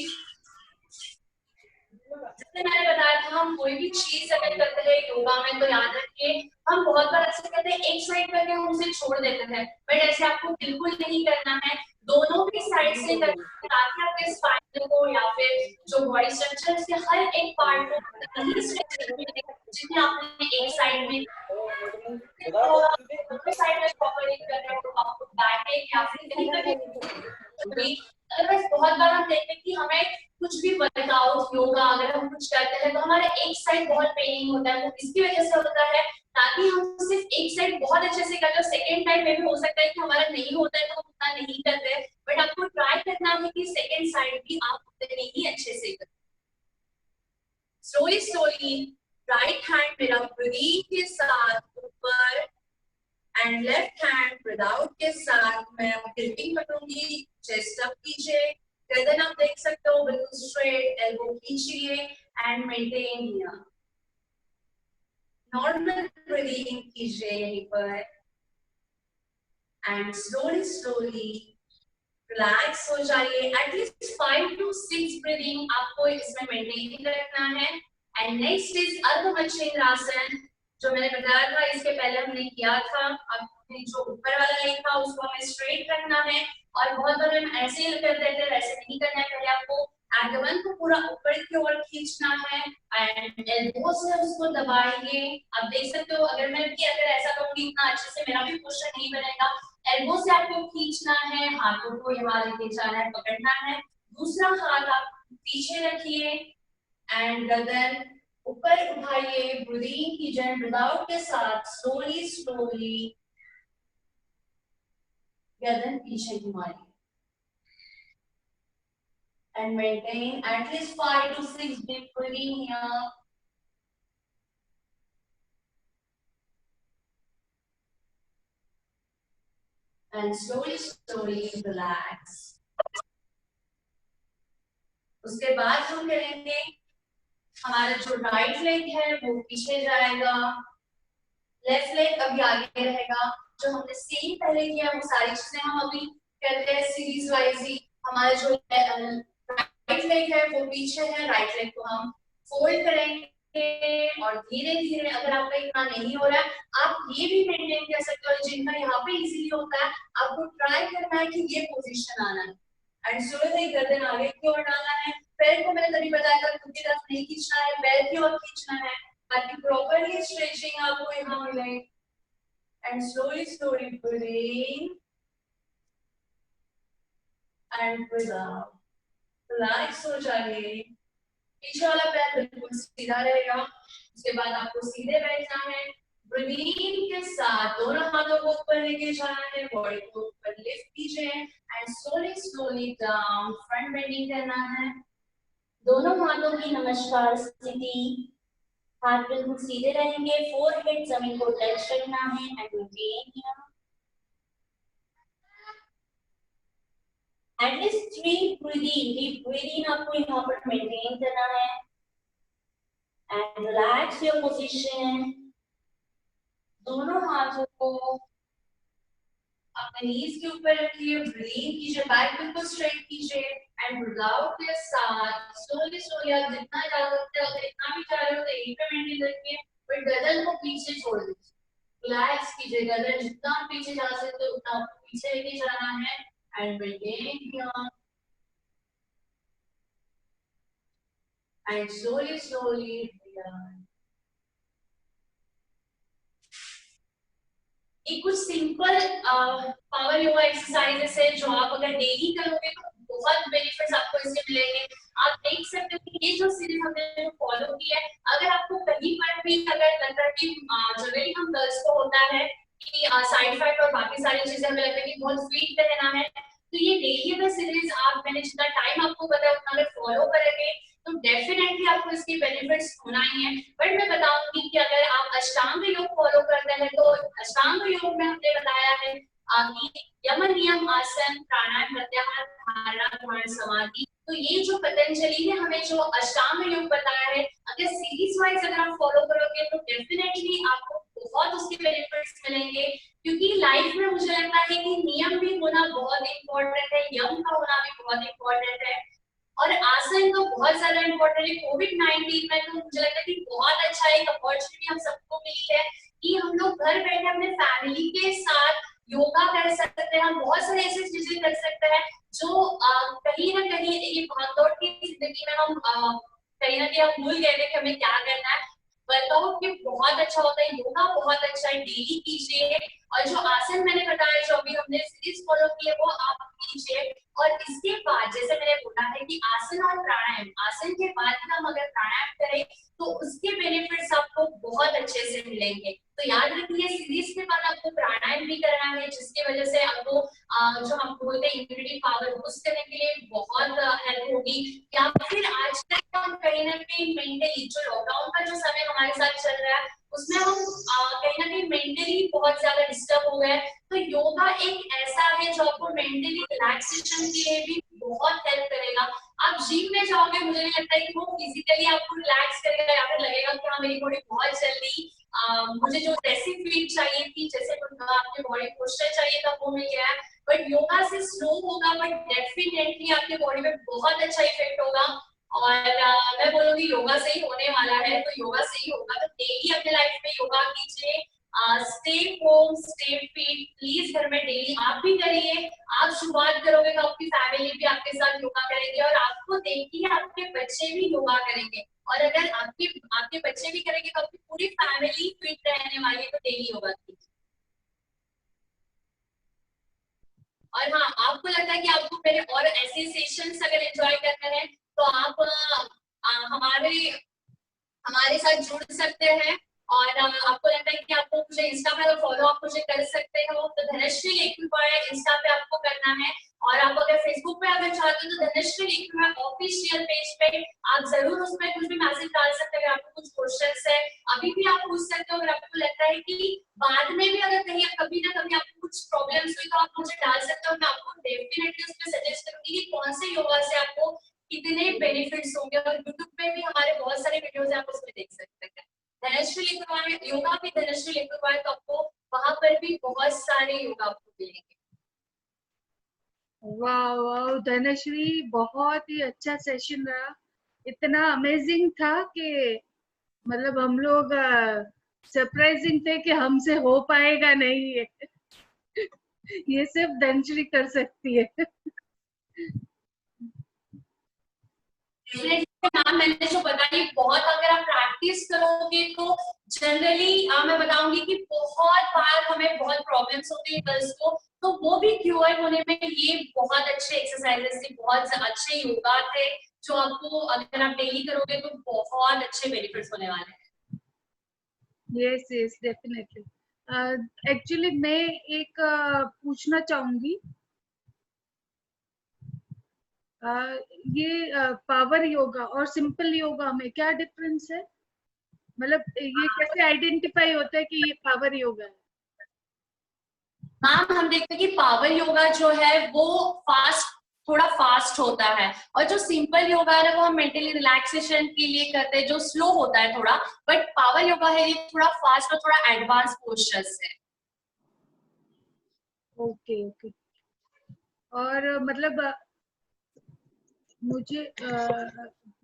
जैसे मैंने बताया था, हम कोई भी चीज अगर करते हैं योगा में तो याद रखिए हम बहुत बार ऐसे करते हैं एक साइड करके हम उसे छोड़ देते हैं, बट ऐसे आपको बिल्कुल नहीं करना है, दोनों भी साइड से करना है, ताकि आपके स्पाइन को या फिर जो बॉडी स्ट्रक्चर के हर एक पार्ट को सही स्ट्रेचिंग मिले, जिन्हें आपने एक साइड में साइड में प्रॉपर्ली कर रहे हो, आपको बैक या फिर कहीं पर भी। अदरवाइज बहुत बार हम देखते हैं कि हमें कुछ भी वर्कआउट योगा अगर हम कुछ करते हैं तो हमारा एक साइड बहुत पेनिंग होता है, तो इसकी वजह से होता है, ताकि हम सिर्फ एक साइड बहुत अच्छे से कर लो, सेकंड टाइम में भी हो सकता है कि हमारा नहीं होता है तो हम उतना नहीं करते, बट आपको ट्राई करना है कि सेकंड साइड भी आप उतने ही अच्छे से करें। स्लोली स्लोली राइट हैंड मेरा ब्रीथ के साथ ऊपर एंड लेफ्ट हैंड विदाउट के साथ मैं ग्रिपिंग पकड़ूंगी, चेस्ट अप कीजिए, गर्दन आप देख सकते हो बिल्कुल स्ट्रेट, एल्बो खींचिए and maintain here. Normal breathing कीजिए यहीं पर एंड स्लोली स्लोली रिलैक्स हो जाइए। एटलीस्ट 5 to 6 ब्रीदिंग आपको इसमें मेंटेन रखना है। एंड नेक्स्ट इज अर्धमचलिंद्रासन, जो मैंने बताया था इसके पहले हमने किया था। अब जो ऊपर वाला लेग था उसको हमें स्ट्रेट रखना है, और बहुत बार हम ऐसे ही कर देते हैं, वैसे नहीं करना है। पहले आपको एब्डोमेन को पूरा ऊपर की ओर खींचना है एंड एल्बो से उसको दबाएंगे। आप देख सकते हो अगर मैं भी अगर ऐसा करूंगी इतना अच्छे से मेरा भी पोस्चर नहीं बनेगा। एल्बो से आपको खींचना है, हाथों को यहाँ लेके जाना है, पकड़ना है, दूसरा हाथ आप पीछे रखिए एंड गर्दन ऊपर उठाइए, ब्रीदिंग कीजिए विदाउट के साथ स्लोली स्लोली गर्दन पीछे घुमाइए and maintain at least 5 to 6 deep breathing here. And slowly relax. उसके बाद हम करेंगे, हमारा जो राइट लेग है वो पीछे जाएगा, लेफ्ट लेग अभी आगे रहेगा। जो हमने सेम पहले किया वो सारी चीजें हम अभी करते हैं सीरीज वाइज ही। हमारा जो राइट लेग है वो पीछे है, राइट लेग को हम फोल्ड करेंगे और धीरे धीरे, अगर आपका इतना नहीं हो रहा है आप ये भी मेंटेन कर सकते हो, जिनका यहाँ पे इजीली होता है आपको ट्राई करना है कि ये पोजीशन आना है एंड स्लोली गर्दन आगे की ओर डालना है। पैर को मैंने तभी बताया था खुद की तरफ नहीं खींचना है, पैर की ओर खींचना है ताकि प्रॉपर्ली स्ट्रेचिंग आपको यहाँ मिले and slowly breathe and breathe out. Relax हो जाइए, पीछे वाला पैर बिल्कुल सीधा रहेगा। उसके बाद आपको सीधे बैठना है, ब्रीदिंग के साथ दोनों हाथों को ऊपर लेके जाना है, बॉडी को ऊपर लिफ्ट कीजिए and slowly down, front bending करना है, दोनों हाथों की नमस्कार स्थिति, हाथ बिल्कुल सीधे रहेंगे, फोरहेड जमीन को टच करना है and maintain at least 3 deep breathing आपको यहाँ पर मेंटेन करना है एंड रिलैक्स योर पोजीशन। दोनों हाथों को अपने नीज के ऊपर रखिए, ब्रीथ कीजिए, बैक बिल्कुल स्ट्रेट कीजिए एंड विदाउट के साथ स्लोली आप जितना जा सकते हो अगर इतना भी जा रहे हो तो यहीं पे मेंटेन रखिए बट गर्दन को पीछे छोड़ दीजिए, रिलैक्स कीजिए, गर्दन जितना पीछे जा सकते हो उतना आपको पीछे लेके जाना है एंड मेंटेन एंड slowly ये कुछ सिंपल पावर योगा एक्सरसाइजेस है जो आप अगर डेली करोगे तो बहुत बेनिफिट्स आपको इससे मिलेंगे। आप देख सकते हो कि ये जो सीरीज हमने जो फॉलो की है, अगर आपको कहीं पर भी अगर लगता है कि जनरली हम गर्ल्स को होता है कि साइड इफेक्ट और बाकी सारी चीजें हमें लगता है कि बहुत फिट रहना है, तो ये डेली अगर सीरीज आप मैंने जितना टाइम आपको बताया उतना अगर फॉलो करेंगे तो डेफिनेटली आपको इसके बेनिफिट्स होना ही है। बट मैं बताऊंगी कि अगर आप अष्टांग योग फॉलो करते हैं तो अष्टांग योग में हमने बताया है कि यम नियम आसन प्राणायाम प्रत्याहार धारणा ध्यान समाधि, तो ये जो पतंजलि ने हमें जो अष्टांग योग बताया है अगर सीरीज वाइज अगर आप फॉलो करोगे तो डेफिनेटली आपको बहुत उसके बेनिफिट्स मिलेंगे। क्योंकि लाइफ में मुझे लगता है कि नियम भी होना बहुत इंपॉर्टेंट है, यम का होना भी बहुत इंपॉर्टेंट है और आसन तो बहुत ज्यादा इंपॉर्टेंट है। कोविड-19 में तो मुझे लगता है कि बहुत अच्छा एक अपॉर्चुनिटी हम सबको मिली है कि हम लोग घर बैठे अपने फैमिली के साथ योगा कर सकते हैं, हम बहुत सारी ऐसी चीजें कर सकते हैं जो कहीं ना कहीं ये भागदौड़ की जिंदगी में हम कहीं ना कहीं हम भूल गए थे कि हमें क्या करना है। वर्कआउट भी बहुत अच्छा होता है, योगा बहुत अच्छा है, डेली कीजिए। और जो आसन मैंने बताया जो अभी हमने सीरीज फॉलो की है वो आप कीजिए। और इसके बाद जैसे मैंने बोला है कि आसन और प्राणायाम, आसन के बाद हम अगर प्राणायाम करें तो उसके बेनिफिट्स आपको बहुत अच्छे से मिलेंगे। तो याद रखिए सीरीज के बाद आपको प्राणायाम भी करना है जिसकी वजह से आपको जो हम बोलते हैं इम्यूनिटी पावर बूस्ट करने के लिए बहुत हेल्प होगी। या फिर आज तक हम कहीं ना कहीं मेंटली जो लॉकडाउन का जो समय हमारे साथ चल रहा है उसमें हम कहीं ना कहीं मेंटली बहुत ज्यादा डिस्टर्ब हो गए, तो योगा एक ऐसा है जो आपको मेंटली रिलैक्सेशन के लिए भी बहुत हेल्प करेगा। आप जिम में जाओगे मुझे नहीं लगता है कि वो फिजिकली आपको रिलैक्स करेगा या फिर लगेगा कि हाँ मेरी बॉडी बहुत जल्दी मुझे जो जैसी फील चाहिए थी जैसे आपके बॉडी पोस्चर चाहिए था वो मिल गया है। बट योगा से स्लो होगा बट डेफिनेटली आपके बॉडी में बहुत अच्छा इफेक्ट होगा। और मैं बोलूंगी योगा से ही होने वाला है तो योगा से ही होगा, तो डेली अपने लाइफ में योगा कीजिए। Stay home stay fit, please घर में डेली आप भी करिए। आप शुरुआत करोगे तो आपकी फैमिली भी आपके साथ योगा करेंगे और आपको देखिए आपके बच्चे भी योगा करेंगे। और अगर आपके आपके बच्चे भी करेंगे तो आपकी पूरी फैमिली फिट रहने वाली है, तो डेली योगा कीजिए। और हाँ आपको लगता है कि आपको मेरे और ऐसे सेशंस अगर एंजॉय करना है तो आप हमारे हमारे साथ जुड़ सकते हैं। और आपको लगता है कि आपको मुझे इंस्टा पे अगर फॉलो आप मुझे कर सकते हो तो धनश्री लिखवाए इंस्टा पे आपको करना है। और आप अगर फेसबुक पे अगर चाहते हो तो धनश्री लिखवाए ऑफिशियल पेज पे आप जरूर उसमें कुछ भी मैसेज डाल सकते हैं। अगर आपको कुछ क्वेश्चंस है अभी भी आप पूछ सकते हो। अगर आपको लगता है कि बाद में भी अगर कहीं कभी ना कभी आपको कुछ प्रॉब्लम्स हुई तो आप मुझे डाल सकते हो, मैं आपको डेफिनेटली उसमें सजेस्ट करूंगी कि कौन से योगा से आपको कितने बेनिफिट्स होंगे। और यूट्यूब पे भी हमारे बहुत सारे वीडियोस आप उसमें देख सकते हैं। धनश्री लिखवाए योगा भी धनश्री लिखवाए तो आपको वहां पर भी बहुत सारे योगा आपको मिलेंगे।
वाह वाह धनश्री, बहुत ही अच्छा सेशन रहा, इतना अमेजिंग था कि मतलब हम लोग सरप्राइजिंग थे कि हमसे हो पाएगा नहीं है। ये सिर्फ धनश्री कर सकती है।
मैम मैंने जो बताई बहुत अगर आप प्रैक्टिस करोगे तो जनरली मैं बताऊंगी कि बहुत बार हमें बहुत प्रॉब्लम्स होती है गर्ल्स को, तो वो भी क्योर होने में ये बहुत अच्छे एक्सरसाइजेस थे, बहुत अच्छे योगा थे जो आपको अगर आप डेली करोगे तो बहुत अच्छे बेनिफिट्स होने वाले हैं।
Yes yes definitely. एक्चुअली मैं एक पूछना चाहूंगी, ये पावर योगा और सिंपल योगा में क्या डिफरेंस है? मतलब ये कैसे आइडेंटिफाई होता है कि ये पावर योगा है?
मैम हम देखते हैं कि पावर योगा जो है वो फास्ट थोड़ा फास्ट होता है और जो सिंपल योगा है वो हम मेंटली रिलैक्सेशन के लिए करते हैं जो स्लो होता है थोड़ा। बट पावर योगा है ये थोड़ा फास्ट और थोड़ा एडवांस पोस्चर्स है।
Okay okay. और मतलब मुझे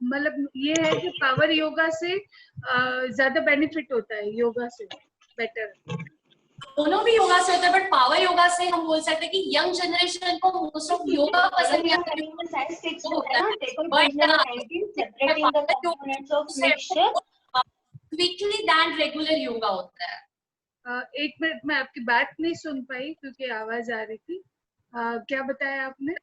मतलब ये है कि पावर योगा से ज्यादा बेनिफिट होता है, योगा से बेटर।
दोनों भी योगा से होता है, बट पावर योगा से हम बोल सकते हैं कि यंग जनरेशन को मोस्ट ऑफ योगा पसंद नहीं आता but quickly than regular yoga होता है।
एक मिनट, मैं आपकी बात नहीं सुन पाई क्योंकि आवाज आ रही थी। क्या बताया आपने?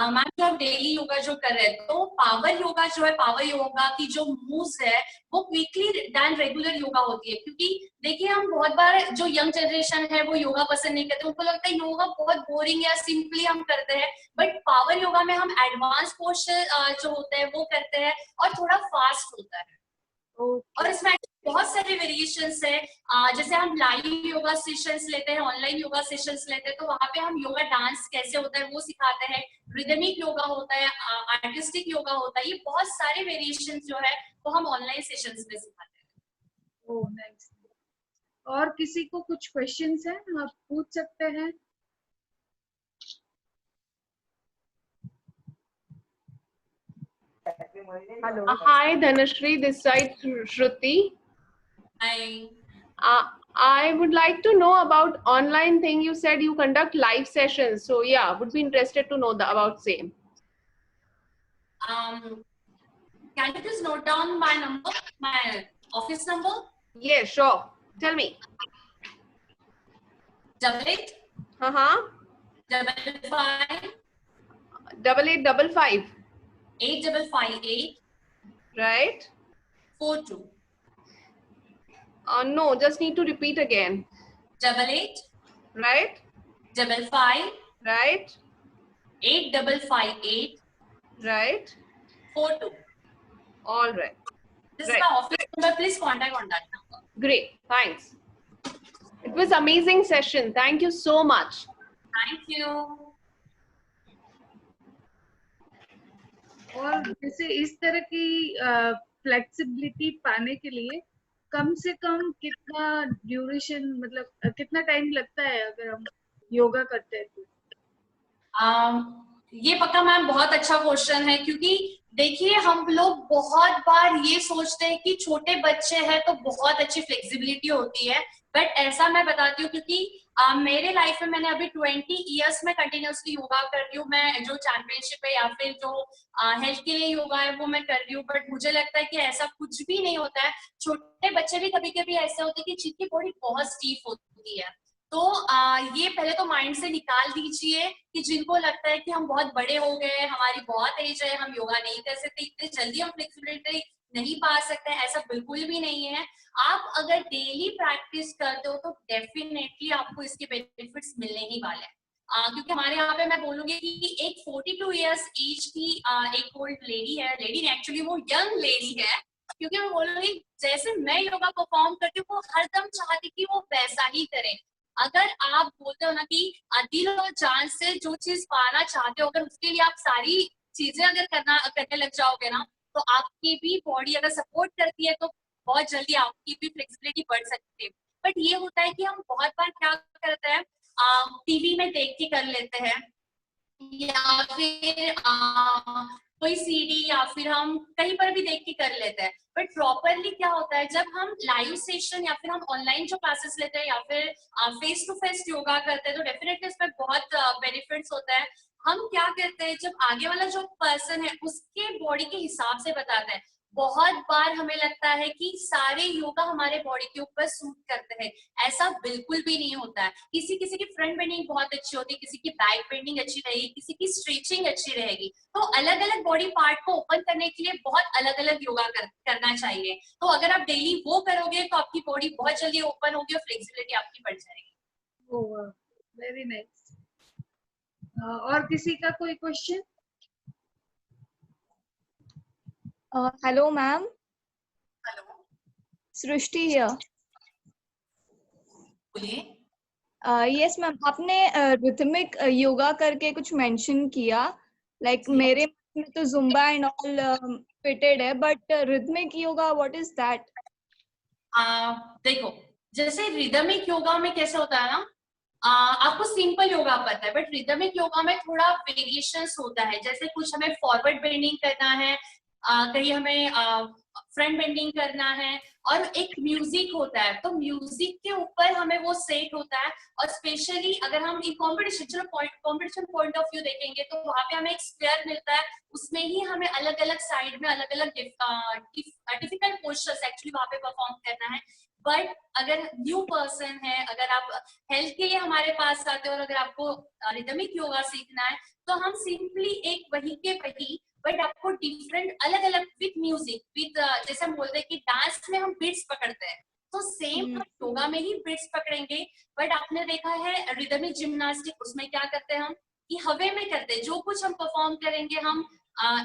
मैम जो आप डेली योगा जो कर रहे हैं, तो पावर योगा जो है, पावर योगा की जो मूव्स है वो क्विकली दैन रेगुलर योगा होती है। क्योंकि देखिए हम बहुत बार जो यंग जनरेशन है वो योगा पसंद नहीं करते, उनको लगता है योगा बहुत बोरिंग है, सिंपली हम करते हैं। बट पावर योगा में हम एडवांस पोस्चर जो होते हैं वो करते हैं और थोड़ा फास्ट होता है। और इसमें बहुत सारे वेरिएशंस है। जैसे हम लाइव योगा सेशंस लेते हैं, ऑनलाइन योगा सेशंस लेते हैं, तो वहां पे हम योगा डांस कैसे होता है वो सिखाते हैं, रिदमिक योगा होता है, आर्टिस्टिक योगा होता है, ये बहुत सारे वेरिएशंस जो है वो हम ऑनलाइन सेशंस में सिखाते हैं।
Oh nice. और किसी को कुछ क्वेश्चंस है, आप पूछ सकते हैं।
Hello. Hi, Dhanashri. This side Shruti.
Hi.
I would like to know about online thing. You said you conduct live sessions. So yeah, would be interested to know about same.
Can you please note down my number, my office number?
Yeah, sure. Tell me.
88. 55.
8855.
8558.
Right.
42.
No, just need to repeat again.
88.
Right.
55.
Right.
8558.
Right.
42.
All right.
This is my office number. Please contact on that number.
Great. Thanks. It was amazing session. Thank you so much.
Thank you.
और जैसे इस तरह की flexibility पाने के लिए कम से कम कितना ड्यूरेशन, मतलब कितना टाइम लगता है अगर हम योगा करते हैं तो?
ये पक्का मैम बहुत अच्छा क्वेश्चन है, क्योंकि देखिए हम लोग बहुत बार ये सोचते हैं कि छोटे बच्चे हैं तो बहुत अच्छी फ्लेक्सिबिलिटी होती है, बट ऐसा मैं बताती हूँ क्योंकि मेरे लाइफ में मैंने अभी 20 इयर्स में कंटिन्यूसली योगा कर रही हूँ। मैं जो चैंपियनशिप है या फिर जो हेल्थ के लिए योगा है वो मैं कर रही हूँ, बट मुझे लगता है कि ऐसा कुछ भी नहीं होता है। छोटे बच्चे भी कभी कभी ऐसे होते हैं कि जिनकी बॉडी बहुत स्टीफ होती है, तो ये पहले तो माइंड से निकाल दीजिए कि जिनको लगता है कि हम बहुत बड़े हो गए, हमारी बहुत एज है, हम योगा नहीं कर सकते, इतने जल्दी हम फ्लेक्सिबिलिटी नहीं पा सकते, ऐसा बिल्कुल भी नहीं है। आप अगर डेली प्रैक्टिस करते हो तो डेफिनेटली आपको इसके बेनिफिट्स मिलने ही वाले हैं। क्योंकि हमारे यहाँ पे मैं बोलूंगी कि एक 42 इयर्स एज की एक ओल्ड लेडी है, लेडी एक्चुअली वो यंग लेडी है, क्योंकि मैं बोलूंगी जैसे मैं योगा परफॉर्म करती हूँ वो हरदम चाहती कि वो वैसा ही करे। अगर आप बोलते हो ना कि दिल और जान से जो चीज पाना चाहते हो, अगर उसके लिए आप सारी चीजें अगर करने लग जाओगे ना, तो आपकी भी बॉडी अगर सपोर्ट करती है तो बहुत जल्दी आपकी भी फ्लेक्सिबिलिटी बढ़ सकती है। बट ये होता है कि हम बहुत बार क्या करते हैं, टीवी में देख के कर लेते हैं या फिर कोई सीडी या फिर हम कहीं पर भी देख के कर लेते हैं। बट प्रॉपरली क्या होता है, जब हम लाइव सेशन या फिर हम ऑनलाइन जो क्लासेस लेते हैं या फिर फेस टू फेस योगा करते हैं, तो डेफिनेटली इसमें बहुत बेनिफिट्स होता है। हम क्या करते हैं, जब आगे वाला जो पर्सन है उसके बॉडी के हिसाब से बताते हैं। बहुत बार हमें लगता है कि सारे योगा हमारे बॉडी के ऊपर सूट करते हैं, ऐसा बिल्कुल भी नहीं होता है। किसी किसी की फ्रंट बेंडिंग बहुत अच्छी होती है, किसी की बैक बेंडिंग अच्छी रहेगी, किसी की स्ट्रेचिंग अच्छी रहेगी। तो अलग अलग बॉडी पार्ट को ओपन करने के लिए बहुत अलग अलग योगा करना चाहिए। तो अगर आप डेली वो करोगे तो आपकी बॉडी बहुत जल्दी ओपन होगी और फ्लेक्सिबिलिटी आपकी बढ़ जाएगी।
Very nice. और किसी का कोई question?
Hello, ma'am.
Hello,
Srishti here.
बोलिए।
Yes, ma'am. आपने रिथमिक योगा करके कुछ मेंशन किया, लाइक मेरे में तो जुम्बा एंड ऑल फिटेड है, but rhythmic yoga what is that?
देखो, जैसे रिदमिक योगा में कैसे होता है ना, आपको सिंपल योगा पता है, बट रिदमिक योगा में थोड़ा वेरिएशंस होता है। जैसे कुछ हमें फॉरवर्ड बेंडिंग करना है, कहीं हमें फ्रंट बेंडिंग करना है, और एक म्यूजिक होता है, तो म्यूजिक के ऊपर हमें वो सेट होता है। और स्पेशली अगर हम इन कॉम्पिटिशन, चलो कॉम्पिटिशन पॉइंट ऑफ व्यू देखेंगे तो वहां पे हमें एक स्क्वायर मिलता है, उसमें ही हमें अलग अलग साइड में अलग अलग डिफिकल्ट पोस्चर्स एक्चुअली वहां पे परफॉर्म करना है। बट अगर न्यू पर्सन है, अगर आप हेल्थ के लिए हमारे पास आते हो और अगर आपको रिदमिक योगा सीखना है, तो हम सिंपली एक वही के वही, बट आपको डिफरेंट अलग अलग विद म्यूजिक, विद जैसे हम बोलते हैं कि डांस में हम बीट्स पकड़ते हैं, तो सेम हम योगा में ही बीट्स पकड़ेंगे। बट आपने देखा है रिदमिक जिम्नास्टिक, उसमें क्या करते हैं हम कि हवे में करते हैं, जो कुछ हम परफॉर्म करेंगे हम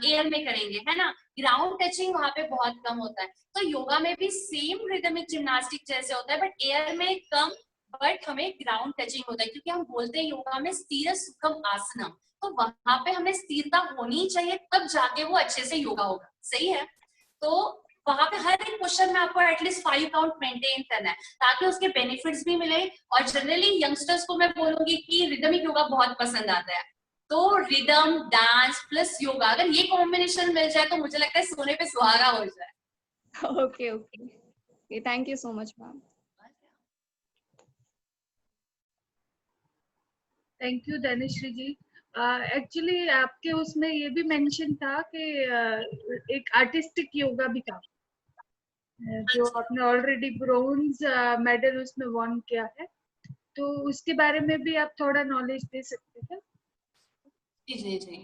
एयर में करेंगे, है ना, ग्राउंड टचिंग वहां पे बहुत कम होता है। तो योगा में भी सेम रिदमिक जिम्नास्टिक जैसे होता है, बट एयर में कम, बट हमें ग्राउंड टचिंग होता है, क्योंकि हम बोलते हैं योगा में स्थिर सुखम आसनम, तो वहां पे हमें स्थिरता होनी चाहिए, तब जाके वो अच्छे से योगा होगा। सही है, तो वहां पे हर एक क्वेश्चन में आपको एटलीस्ट 5 काउंट मेंटेन करना है, ताकि उसके बेनिफिट्स भी मिले। और जनरली यंगस्टर्स को मैं बोलूंगी कि रिदमिक योगा बहुत पसंद आता है, तो रिदम डांस प्लस योगा, अगर ये कॉम्बिनेशन मिल जाए तो मुझे लगता है सोने पे सुहागा हो जाए।
Okay okay, thank you so much ma'am.
Thank you Dhanashree ji. Actually आपके उसमें ये भी मेंशन था कि एक आर्टिस्टिक योगा भी था, जो आपने ऑलरेडी ब्रोंज मेडल उसमें वॉन किया है, तो उसके बारे में भी आप थोड़ा नॉलेज दे सकते हैं?
जी जी जी,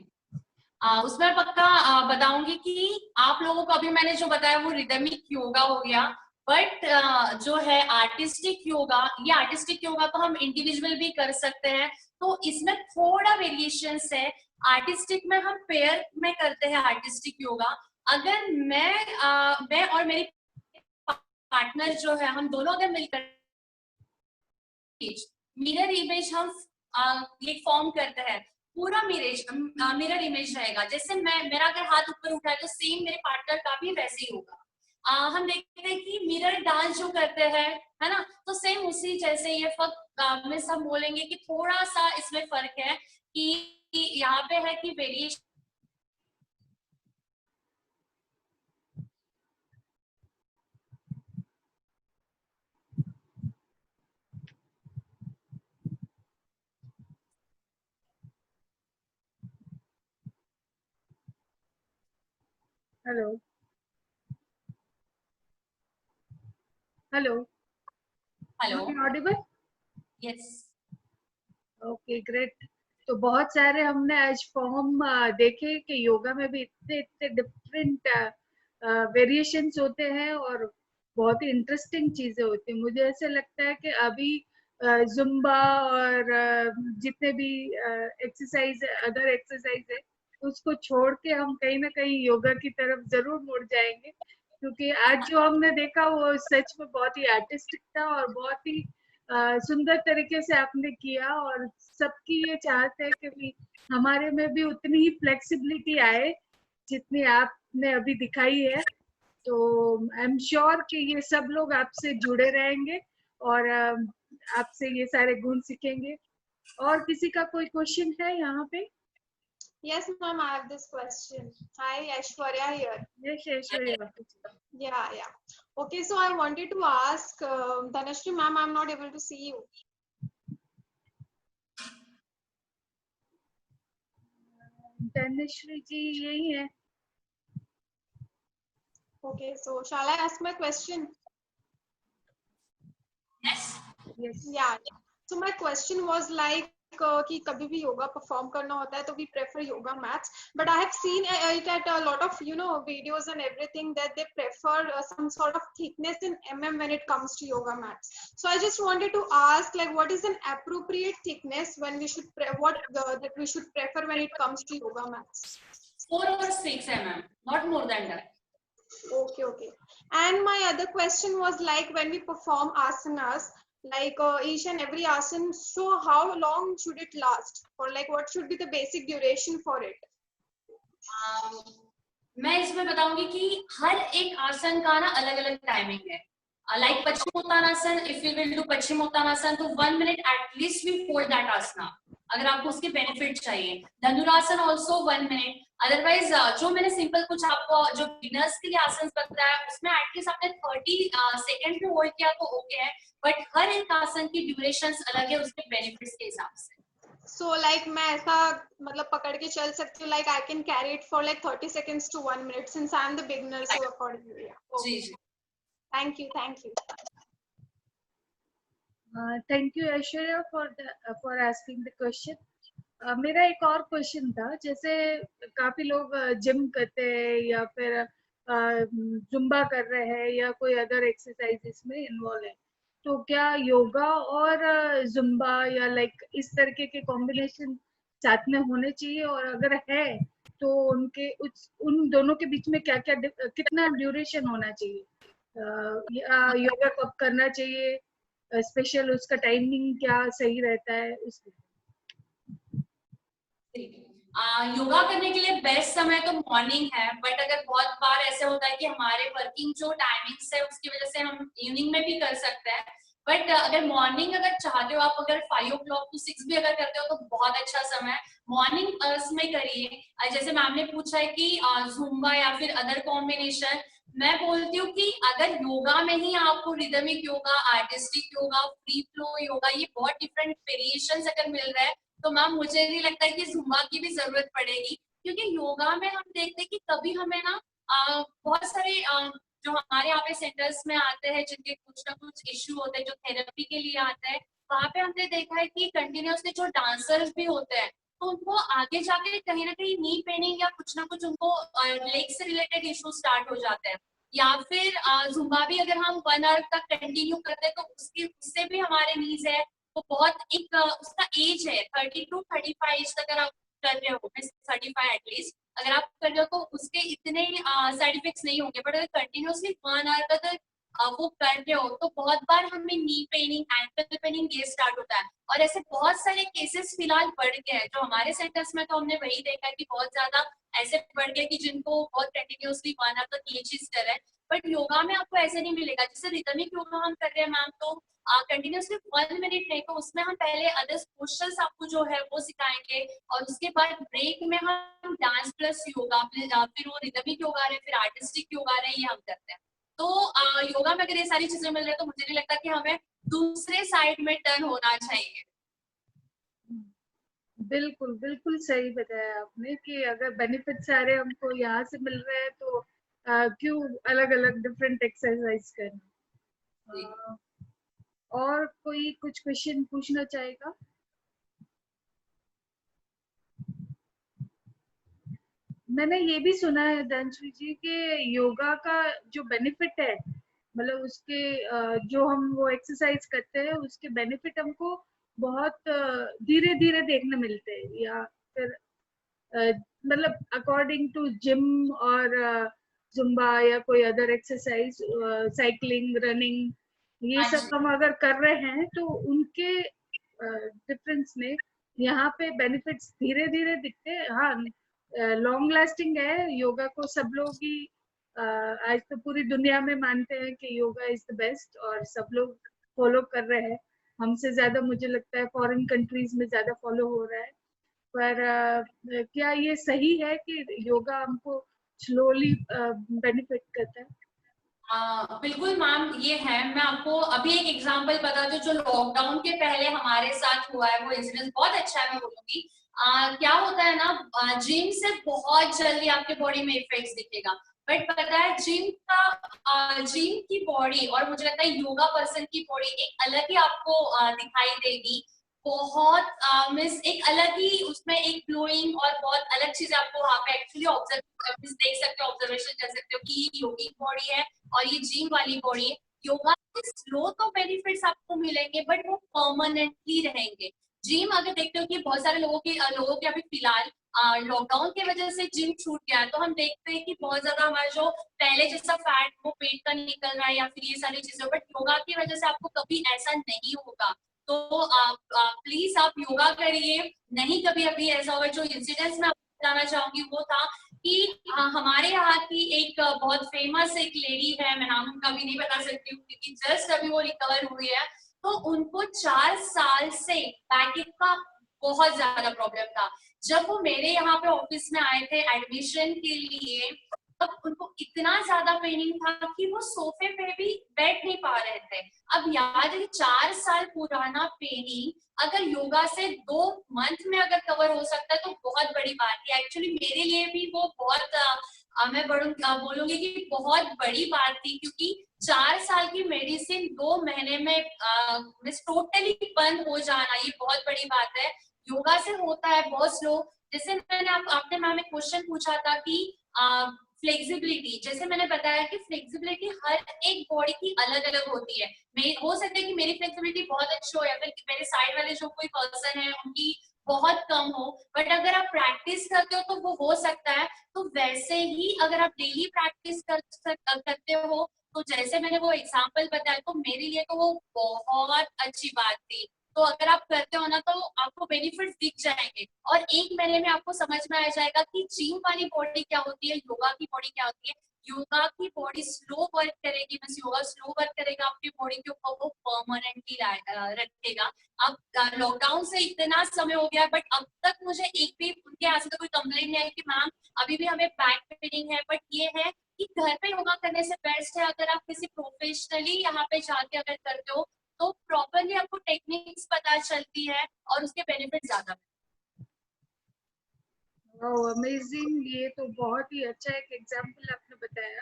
उसमें पक्का बताऊंगी कि आप लोगों को अभी मैंने जो बताया वो रिदमिक योगा हो गया, बट जो है आर्टिस्टिक योगा, ये आर्टिस्टिक योगा तो हम इंडिविजुअल भी कर सकते हैं, तो इसमें थोड़ा वेरिएशंस है। आर्टिस्टिक में हम पेयर में करते हैं आर्टिस्टिक योगा। अगर मैं और मेरी पार्टनर जो है, हम दोनों अगर मिलकर मिरर इमेज हम ये फॉर्म करते हैं, पूरा मिरर इमेज रहेगा, जैसे मेरा अगर हाथ ऊपर उठा है तो सेम मेरे पार्टनर का भी वैसे ही होगा। हम देखते हैं कि मिरर डांस जो करते हैं, है ना, तो सेम उसी जैसे ये फर्क में सब बोलेंगे कि थोड़ा सा इसमें फर्क है कि यहाँ पे है कि variation.
Hello hello
hello,
Audible?
Yes,
okay great. तो बहुत सारे हमने आज फॉर्म देखे कि योगा में भी इतने इतने डिफरेंट वेरिएशंस होते हैं और बहुत ही इंटरेस्टिंग चीजें होती हैं। मुझे ऐसे लगता है कि अभी जुम्बा और जितने भी एक्सरसाइज अदर एक्सरसाइज है, उसको छोड़ के हम कहीं ना कहीं योगा की तरफ जरूर मुड़ जाएंगे, क्योंकि आज जो हमने देखा वो सच में बहुत ही आर्टिस्टिक था और बहुत ही सुंदर तरीके से आपने किया। और सबकी ये चाहत है कि भी हमारे में भी उतनी ही फ्लेक्सिबिलिटी आए जितनी आपने अभी दिखाई है। तो आई एम श्योर कि ये सब लोग आपसे जुड़े रहेंगे और आपसे ये सारे गुण सीखेंगे। और किसी का कोई क्वेश्चन है यहाँ पे?
Yes, ma'am, I have this question. Hi, Aishwarya here.
Yes Aishwarya.
Yeah. Okay, so I wanted to ask, Dhanashri ma'am, I'm not able to see you.
Dhanashree ji यही है।
Okay, so shall I ask my question?
Yes,
yes
Yeah. So my question was like, कि कभी भी yoga perform करना होता है तो we prefer yoga mats, but I have seen it at a lot of videos and everything that they prefer some sort of thickness in when it comes to yoga mats. So I just wanted to ask, like, what is an appropriate thickness when we should that we should prefer when it comes to yoga mats?
4 or 6 mm, not more than that.
Okay. And my other question was like, when we perform asanas, like each and every asana, so how long should it last, or like what should be the basic duration for it?
मैं इसमें बताऊंगी कि हर एक आसन का ना अलग अलग टाइमिंग है। Like paschimottanasana, if we will do paschimottanasana, तो 1 minute at least we hold that asana, अगर आपको उसके बेनिफिट चाहिए। धनुरासन ऑल्सो 1 minute, अदरवाइज जो मैंने सिंपल कुछ आपको जो बिगिनर्स के लिए आसन बताया उसमें एटलीस्ट आपने 30 सेकंड में होल्ड किया तो ओके है, बट हर एक आसन की ड्यूरेशंस अलग है उसके बेनिफिट्स के हिसाब से।
So like मैं ऐसा मतलब पकड़ के चल सकती हूँ, like I can carry it for like 30 seconds to 1 minute since I am the beginner, so accordingly. Yeah. Okay.
जी।
Thank you, thank you.
Thank you Aishwarya for asking the question. मेरा एक और क्वेश्चन था, जैसे काफी लोग जिम करते हैं या फिर जुम्बा कर रहे हैं या कोई अदर एक्सरसाइजेस में इन्वॉल्व है, तो क्या योगा और जुम्बा या लाइक इस तरीके के कॉम्बिनेशन साथ में होने चाहिए, और अगर है तो उन दोनों के बीच में क्या क्या कितना ड्यूरेशन होना चाहिए, योगा कब करना चाहिए, स्पेशल उसका टाइमिंग क्या सही रहता है उसमें?
योगा करने के लिए बेस्ट समय तो मॉर्निंग है, बट अगर बहुत बार ऐसे होता है कि हमारे वर्किंग जो टाइमिंग्स है उसकी वजह से हम इवनिंग में भी कर सकते हैं, बट अगर मॉर्निंग अगर चाहते हो आप, अगर 5 o'clock to 6 भी अगर करते हो तो बहुत अच्छा समय है, मॉर्निंग में करिए। जैसे मैम ने पूछा है कि जुम्बा या फिर अदर कॉम्बिनेशन, मैं बोलती हूँ कि अगर योगा में ही आपको rhythmic yoga, artistic yoga, free flow yoga, ये बहुत डिफरेंट वेरिएशंस अगर मिल रहा है तो मैम मुझे नहीं लगता है कि जुम्बा की भी जरूरत पड़ेगी, क्योंकि योगा में हम देखते हैं कि कभी हमें ना बहुत सारे जो हमारे यहाँ पे सेंटर्स में आते हैं जिनके कुछ ना कुछ इश्यू होते हैं, जो थेरेपी के लिए आते हैं, वहां पे हमने देखा है कि कंटिन्यूअसली जो डांसर्स भी होते हैं तो उनको आगे जाके कहीं ना कहीं नी पेनिंग या कुछ ना कुछ उनको लेग से रिलेटेड इश्यू स्टार्ट हो जाते हैं, या फिर जुम्बा भी अगर हम 1 आवर तक कंटिन्यू करते हैं तो उससे भी हमारे नीज है वो बहुत एक उसका एज है 30 to 35 एज तक अगर आप कर रहे हो, 35 एटलीस्ट अगर आप कर रहे हो तो उसके इतने साइड इफेक्ट्स नहीं होंगे, बट अगर कंटिन्यूअसली 1 आवर तक वो कर रहे हो तो बहुत बार हमें नी पेनिंग, एंकल पेनिंग ये स्टार्ट होता है, और ऐसे बहुत सारे केसेस फिलहाल बढ़ गए हैं जो हमारे सेंटर्स में, तो हमने वही देखा है कि बहुत ज्यादा ऐसे बढ़ गए कि जिनको बहुत कंटिन्यूअसली 1 आवर तक ये चीज कर रहे हैं, बट योगा में आपको ऐसे नहीं मिलेगा। जैसे रिदमिक योगा हम कर रहे हैं मैम, तो कंटिन्यूअसली 1 मिनट नहीं, तो उसमें हम पहले अदर पोस्चर्स आपको जो है वो सिखाएंगे, और उसके बाद ब्रेक में हम डांस प्लस योगा, फिर वो रिदमिक योगा रहे, फिर आर्टिस्टिक योगा रहे, ये हम करते हैं। तो योगा में अगर ये सारी चीजें मिल रही है तो मुझे नहीं लगता कि हमें दूसरे साइड में टर्न होना चाहिए।
बिल्कुल बिल्कुल सही बताया आपने कि अगर बेनिफिट सारे हमको यहाँ से मिल रहे हैं तो क्यों अलग अलग डिफरेंट एक्सरसाइज करना। और कोई कुछ क्वेश्चन पूछना चाहेगा? मैंने ये भी सुना है दानश्री जी कि योगा का जो बेनिफिट है, मतलब उसके जो हम वो एक्सरसाइज करते हैं उसके बेनिफिट हमको बहुत धीरे धीरे देखने मिलते हैं, या फिर मतलब अकॉर्डिंग टू जिम और जुम्बा या कोई अदर एक्सरसाइज, साइकिलिंग, रनिंग, ये सब हम अगर कर रहे हैं तो उनके डिफरेंस में यहाँ पे बेनिफिट्स धीरे धीरे दिखते हैं। हाँ, लॉन्ग लास्टिंग है योगा को, सब लोग ही आज तो पूरी दुनिया में मानते हैं कि योगा इज द बेस्ट और सब लोग फॉलो कर रहे हैं। हमसे ज्यादा मुझे लगता है फॉरेन कंट्रीज में ज्यादा फॉलो हो रहा है, पर क्या ये सही है कि योगा हमको स्लोली बेनिफिट करता है?
बिल्कुल मैम, ये है। मैं आपको अभी एक एग्जांपल बता दूं जो लॉकडाउन के पहले हमारे साथ हुआ है, वो इंसिडेंट बहुत अच्छा है, मैं बोलूंगी। क्या होता है ना, जिम से बहुत जल्दी आपके बॉडी में इफेक्ट्स दिखेगा, बट पता है जिम की बॉडी और मुझे लगता है योगा पर्सन की बॉडी एक अलग ही आपको दिखाई देगी। बहुत मिस एक अलग ही उसमें एक ग्लोइंग और बहुत अलग चीज आपको वहाँ पे एक्चुअली ऑब्जर्व देख सकते हो, ऑब्जर्वेशन कर सकते हो कि ये योगी बॉडी है और ये जिम वाली बॉडी है। योगा के स्लो तो बेनिफिट्स आपको मिलेंगे बट वो परमानेंटली रहेंगे। जिम अगर देखते हो कि बहुत सारे लोगों के अभी फिलहाल लॉकडाउन की वजह से जिम छूट गया है, तो हम देखते हैं कि बहुत ज्यादा हमारा जो पहले जैसा फैट वो पेट का निकल रहा है या फिर ये सारी चीजें, बट योगा की वजह से आपको कभी ऐसा नहीं होगा। तो प्लीज आप योगा करिए, नहीं कभी अभी ऐसा होगा। जो इंसिडेंट्स मैं बताना चाहूंगी वो था कि हमारे यहाँ की एक बहुत फेमस एक लेडी है, मैं नाम उनका भी नहीं बता सकती हूँ क्योंकि जस्ट अभी वो रिकवर हुई है, तो उनको 4 साल से बैकएक का बहुत ज्यादा प्रॉब्लम था। जब वो मेरे यहाँ पे ऑफिस में आए थे एडमिशन के लिए, तब उनको इतना ज्यादा पेनिंग था कि वो सोफे पे भी बैठ नहीं पा रहे थे। अब याद है 4 साल पुराना पेनिंग अगर योगा से 2 मंथ में अगर कवर हो सकता है तो बहुत बड़ी बात है। एक्चुअली मेरे लिए भी वो बहुत मैं बोलूंगी कि बहुत बड़ी बात थी, क्योंकि 4 साल की मेडिसिन 2 महीने में टोटली बंद हो जाना, ये बहुत बड़ी बात है। योगा से होता है बहुत स्लो। जैसे मैंने आपने मैम एक क्वेश्चन पूछा था कि फ्लेक्सिबिलिटी, जैसे मैंने बताया कि फ्लेक्सिबिलिटी हर एक बॉडी की अलग अलग होती है। हो सकता है कि मेरी फ्लेक्सिबिलिटी बहुत अच्छी हो या फिर मेरे साइड वाले जो कोई पर्सन है उनकी बहुत कम हो, बट अगर आप प्रैक्टिस करते हो तो वो हो सकता है। तो वैसे ही अगर आप डेली प्रैक्टिस करते हो, तो जैसे मैंने वो एग्जाम्पल बताया, तो मेरे लिए तो वो बहुत अच्छी बात थी। तो अगर आप करते हो ना तो आपको बेनिफिट्स दिख जाएंगे और 1 महीने में आपको समझ में आ जाएगा कि जिम वाली बॉडी क्या होती है, योगा की बॉडी क्या होती है। योगा की बॉडी स्लो वर्क करेगी, बस योगा स्लो वर्क करेगा आपकी बॉडी के ऊपर, वो परमानेंटली रखेगा। अब लॉकडाउन से इतना समय हो गया, बट अब तक मुझे एक भी उनके यहाँ से तो कोई कंप्लेंट नहीं है कि मैम अभी भी हमें बैक पेनिंग है। बट ये है कि घर पे योगा करने से बेस्ट है अगर आप किसी प्रोफेशनली यहाँ पे जाके अगर करते हो तो प्रॉपरली आपको टेक्निक्स पता चलती है और उसके बेनिफिट ज्यादा।
अमेजिंग, ये तो बहुत ही अच्छा एक एग्जाम्पल आपने बताया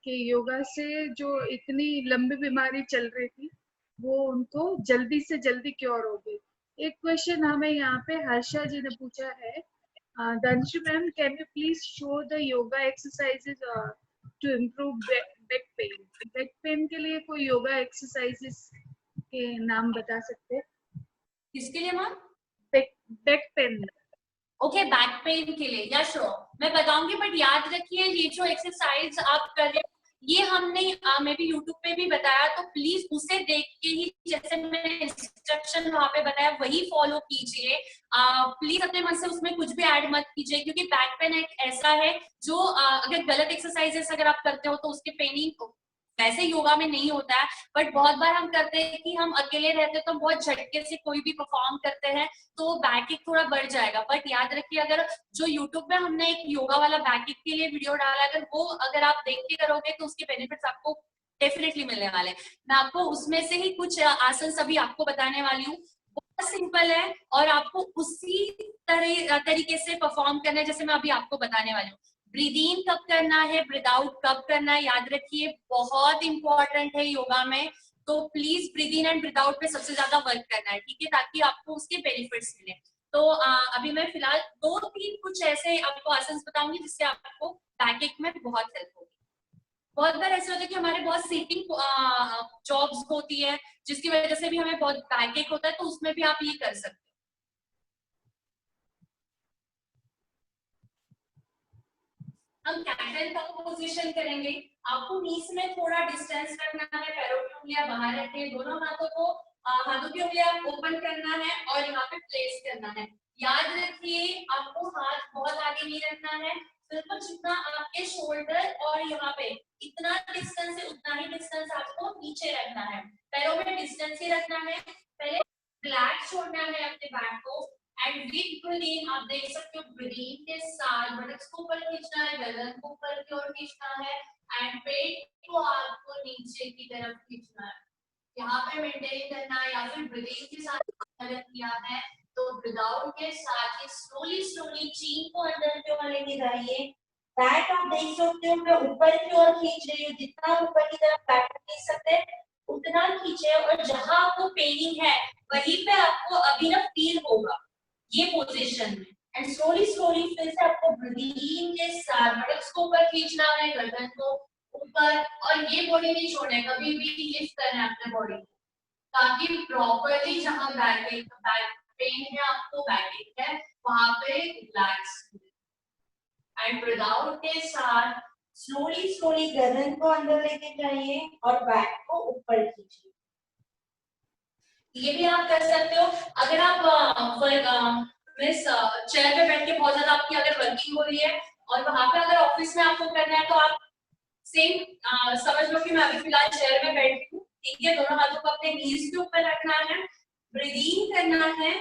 कि योगा से जो इतनी लंबी बीमारी चल रही थी वो उनको जल्दी से जल्दी क्योर हो गई। एक क्वेश्चन हमें यहाँ पे हर्षा जी ने पूछा है, Dhanshu ma'am, can you please show the yoga exercises to improve back pain? Back pain के लिए कोई योगा exercises के नाम बता सकते हैं?
किसके लिए ma'am?
Back pain.
Okay, back pain के लिए या श्योर मैं बताऊंगी, बट याद रखिए ये जो एक्सरसाइज आप कर रहे हो ये हमने मे बी यूट्यूब पे भी बताया, तो प्लीज उसे देख के ही जैसे मैंने इंस्ट्रक्शन वहां पे बताया वही फॉलो कीजिए। प्लीज अपने मन से उसमें कुछ भी ऐड मत कीजिए, क्योंकि बैक पेन एक ऐसा है जो अगर गलत एक्सरसाइजेस अगर आप करते हो तो उसके पेनिंग वैसे योगा में नहीं होता है। बट बहुत बार हम करते हैं कि हम अकेले रहते तो बहुत झटके से कोई भी परफॉर्म करते हैं तो बैक एक थोड़ा बढ़ जाएगा। बट याद रखिए अगर जो यूट्यूब पे हमने एक योगा वाला बैक के लिए वीडियो डाला, अगर आप देख के करोगे तो उसके बेनिफिट्स आपको डेफिनेटली मिलने वाले हैं। मैं आपको उसमें से ही कुछ आसन सभी आपको बताने वाली हूँ। बहुत सिंपल है और आपको उसी तरीके से परफॉर्म करना है जैसे मैं अभी आपको बताने वाली हूँ। ब्रीद इन कब करना है, ब्रीद आउट कब करना है, याद रखिए बहुत इंपॉर्टेंट है योगा में। तो please breathe in and breathe out पे सबसे ज्यादा वर्क करना है, ठीक है, ताकि आपको उसके बेनिफिट्स मिले। तो अभी मैं फिलहाल 2-3 कुछ ऐसे आपको आसन बताऊंगी जिससे आपको बैक में बहुत हेल्प होगी। बहुत बार ऐसा होता है कि हमारे बहुत सीटिंग जॉब्स होती है जिसकी वजह से भी हमें बहुत बैक होता है, तो उसमें भी आप ये कर सकते हो। हम कैटल का पोजीशन करेंगे। आपको नीस में थोड़ा डिस्टेंस रखना है, पैरों की उंगलियां बाहर रखें, दोनों हाथों की उंगलियां ओपन करना है और यहाँ पे प्लेस करना है। याद रखिए आपको हाथ बहुत आगे नहीं रखना है, सिर्फ जितना आपके शोल्डर और यहाँ पे इतना डिस्टेंस है उतना ही डिस्टेंस आपको नीचे रखना है। पैरों में डिस्टेंस ही रखना है। पहले फ्लैट छोड़ना है अपने बैक को एंड विद ब्रीदिंग आप देख सकते हो ब्रीदिंग के साथ बुटक्स को ऊपर खींचना है, गर्दन को ऊपर की ओर खींचना है एंड पेट को आपको नीचे की तरफ खींचना है। यहाँ पे मेंटेन करना है या फिर ब्रीदिंग के साथ अगर किया है तो ब्रीद आउट के साथ ही स्लोली स्लोली चीन को अंदर की ओर लेके जाइए। बैक आप देख सकते हो मैं ऊपर की ओर खींच रही हूँ, जितना ऊपर की तरफ बैक खींच सकते हैं उतना खींचे और जहां आपको पेनिंग है वहीं पे आपको अभी ना फील होगा ये पोजीशन में। एंड स्लोली स्लोली फिर से आपको ब्रीदिंग के साथ बुटक्स को ऊपर खींचना है, गर्दन को ऊपर, और ये बॉडी नहीं छोड़ना है, कभी भी लिफ्ट करना है अपने बॉडी को ताकि प्रॉपर्ली जहां बैक पेन है आपको बैक है वहां पे रिलैक्स। एंड ब्रीद आउट के साथ स्लोली स्लोली गर्दन को अंदर लेके जाइए और बैक को ऊपर खींचिए। ये भी आप कर सकते हो अगर आप चेयर पे बैठ के बहुत ज्यादा आपकी अगर वर्किंग हो रही है और वहां पे अगर ऑफिस में आपको करना है तो आप सेम समझ लो कि मैं अभी फिलहाल चेयर में बैठी हूँ, ठीक है। दोनों हाथों को अपने नीज के ऊपर रखना है, ब्रीदिंग करना है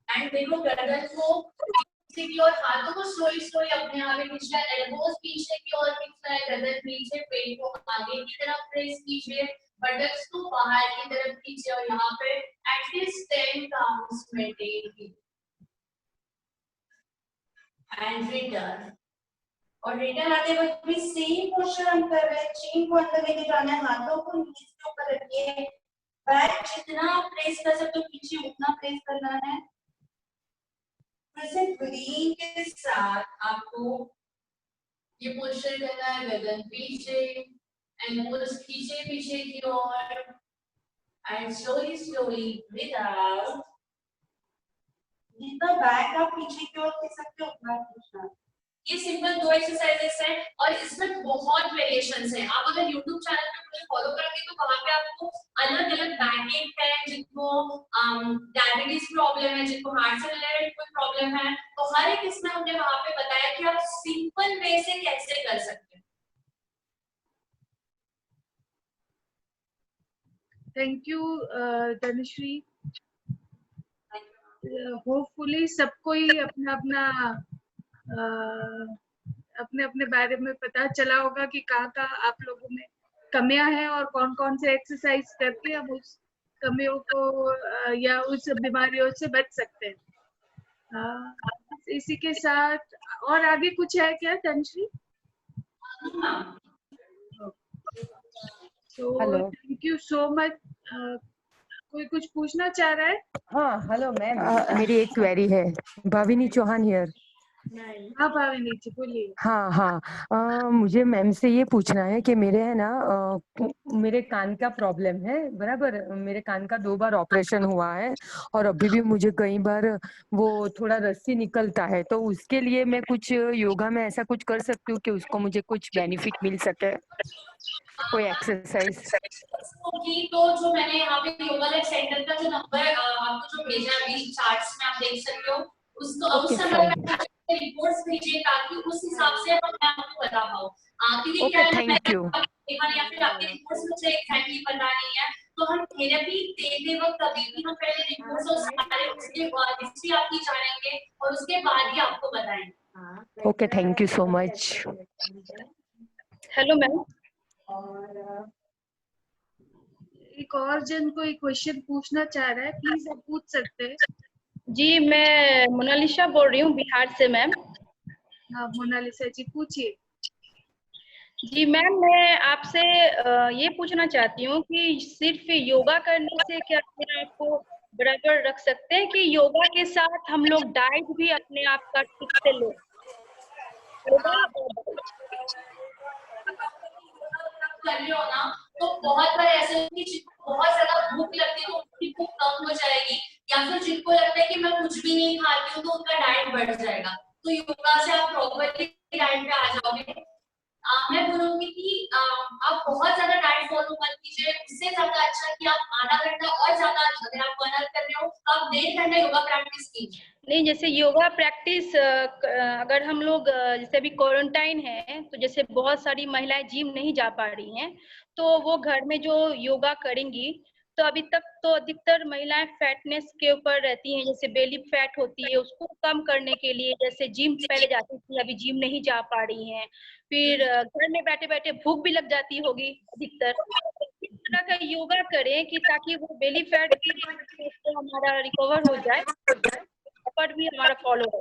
एंड देखो गर्दन को पीछे की ओर, हाथों को स्लोली स्लोली अपने आगे खींचना है, एल्बोज पीछे की ओर खींचना है, गर्दन पीछे, पेट को आगे की तरफ प्रेस कीजिए, बटक्स को बाहर की तरफ खींचिए और यहाँ पे एटलीस्ट 10 काउंट्स मेंटेन कीजिए एंड रिटर्न। और रिटर्न आते वक्त भी सेम पोस्चर हम कर रहे हैं, चेन को अंदर लेके जाना है, हाथों को नीचे के ऊपर रखिए, बैक जितना प्रेस कर सकते हो पीछे उतना प्रेस करना है। फिर ब्रीथ के साथ आपको ये पोस्चर करना है, गर्दन पीछे, एल्बोज खींचे पीछे की ओर and slowly slowly breathe out. जितना बैक आप पीछे की ओर खींच सकते हो उतना खींचना है। ये सिंपल 2 एक्सरसाइजेस हैं और इसमें बहुत वेरिएशंस हैं। आप अगर YouTube चैनल पे मुझे फॉलो करेंगे तो वहां पे आपको अलग अलग बैक है, जिनको डायबिटीज प्रॉब्लम है, जिनको हार्ट से रिलेटेड कोई प्रॉब्लम है, तो हर एक इसमें हमने वहां पे बताया कि आप सिंपल वे से कैसे कर सकते हैं।
Thank you Tanushree. होपफुली सबको ही अपना अपना अपने अपने बारे में पता चला होगा कि कहाँ आप लोगों में कमियां हैं और कौन कौन से एक्सरसाइज करके हम उस कमियों को या उस बीमारियों से बच सकते हैं। इसी के साथ और आगे कुछ है क्या Tanushree?
Hello,
thank you so much. कोई कुछ पूछना चाह रहा है?
हाँ हेलो मैम, मेरी एक क्वेरी है। भाविनी चौहान हियर।
हाँ भाविनी जी बोलिए।
हाँ हाँ, मुझे मैम से ये पूछना है कि मेरे है ना मेरे कान का प्रॉब्लम है, बराबर। मेरे कान का 2 बार ऑपरेशन हुआ है और अभी भी मुझे कई बार वो थोड़ा रस्सी निकलता है, तो उसके लिए मैं कुछ योगा में ऐसा कुछ कर सकती हूँ कि उसको मुझे कुछ बेनिफिट मिल सके, कोई एक्सरसाइज?
तो जो मैंने यहाँ पे योगा लाइफ सेंटर का जो नंबर आपको जो भेजा है अभी चार्ट्स में आप देख सकते हो, उसको उस नंबर पे रिपोर्ट्स भेजिए ताकि उस हिसाब से मैं आपको बता पाऊँ। क्योंकि क्या है ना,
थैंक यू।
या फिर आपकी रिपोर्ट्स मुझे एग्जैक्टली पता नहीं है, तो हम थेरेपी देते वक्त कभी भी हम पहले रिपोर्ट्स और सारे उसके बाद हिस्ट्री आपकी जानेंगे और उसके बाद ही आपको बताएंगे।
Okay, thank you so much.
Hello ma'am.
एक और जन कोई क्वेश्चन पूछना चाह रहा है, प्लीज आप पूछ सकते हैं।
जी मैं मोनालिसा बोल रही हूँ बिहार से मैम।
हाँ मोनालिसा जी पूछिए।
जी मैम, मैं आपसे ये पूछना चाहती हूँ कि सिर्फ योगा करने से क्या अपने आप को बराबर रख सकते हैं कि योगा के साथ हम लोग डाइट भी अपने आप का ठीक से ले? योगा
कर रहे हो ना, तो बहुत बार ऐसे होता है कि जिनको बहुत ज्यादा भूख लगती है तो उनकी भूख कम हो जाएगी, या फिर जिनको लगता है कि मैं कुछ भी नहीं खाती हूँ तो उनका डाइट बढ़ जाएगा। तो योगा से आप प्रॉपरली डाइट पे आ जाओगे। मैं बोलूंगी कि आप बहुत ज्यादा डाइट फॉलो मत कीजिए, इससे ज्यादा अच्छा कि आप आधा घंटा और ज्यादा, अगर आप वर्क कर रहे हो तो आप 1.5 घंटा योगा प्रैक्टिस कीजिए।
नहीं, जैसे योगा प्रैक्टिस अगर हम लोग जैसे अभी क्वारंटाइन है तो जैसे बहुत सारी महिलाएं जिम नहीं जा पा रही हैं, तो वो घर में जो योगा करेंगी, तो अभी तक तो अधिकतर महिलाएं फैटनेस के ऊपर रहती हैं, जैसे बेली फैट होती है उसको कम करने के लिए जैसे जिम पहले जाती थी, अभी जिम नहीं जा पा रही हैं। फिर घर में बैठे बैठे भूख भी लग जाती होगी अधिकतर। इस तरह का योगा करें कि ताकि वो बेली फैट भी हमारा रिकवर हो जाए पर भी हमारा फॉलो हो।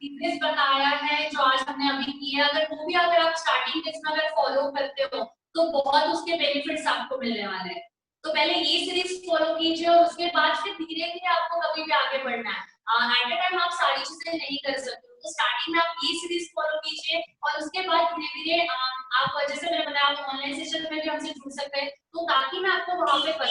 फिटनेस बताया है जो आज हमने अभी किया, अगर वो भी अगर आप स्टार्टिंग डेज में अगर फॉलो करते हो तो बहुत उसके बेनिफिट्स आपको मिलने वाले हैं। तो पहले ये सीरीज फॉलो कीजिए और उसके बाद फिर धीरे धीरे आपको कभी भी आगे बढ़ना है। एट अ टाइम आप सारी चीजें नहीं कर सकते, तो स्टार्टिंग में आप ये सीरीज फॉलो कीजिए और उसके बाद धीरे धीरे आप जैसे मैंने बताया आप ऑनलाइन सेशन में भी हमसे जुड़ सकते हैं, तो ताकि मैं आपको वहां पे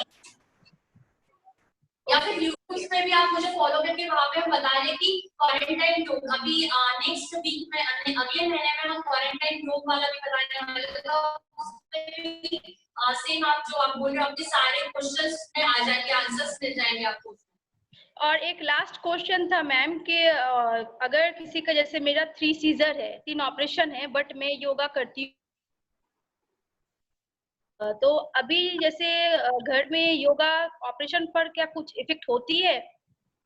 या फिर यूट्यूब पे भी आप मुझे फॉलो करके वहां पे हम बता रहे कि क्वारंटाइन योग अभी नेक्स्ट वीक में अगले महीने में हम क्वारंटाइन योग वाला भी बताने वाले, तो सेम आप जो आप बोल रहे हो आपके सारे क्वेश्चंस में आ जाएंगे, आंसर्स मिल जाएंगे आपको।
और एक लास्ट क्वेश्चन था मैम कि अगर किसी का जैसे मेरा 3 सीजर है, 3 ऑपरेशन है, बट मैं योगा करती हूँ, तो अभी जैसे घर में योगा ऑपरेशन पर क्या कुछ इफेक्ट होती है?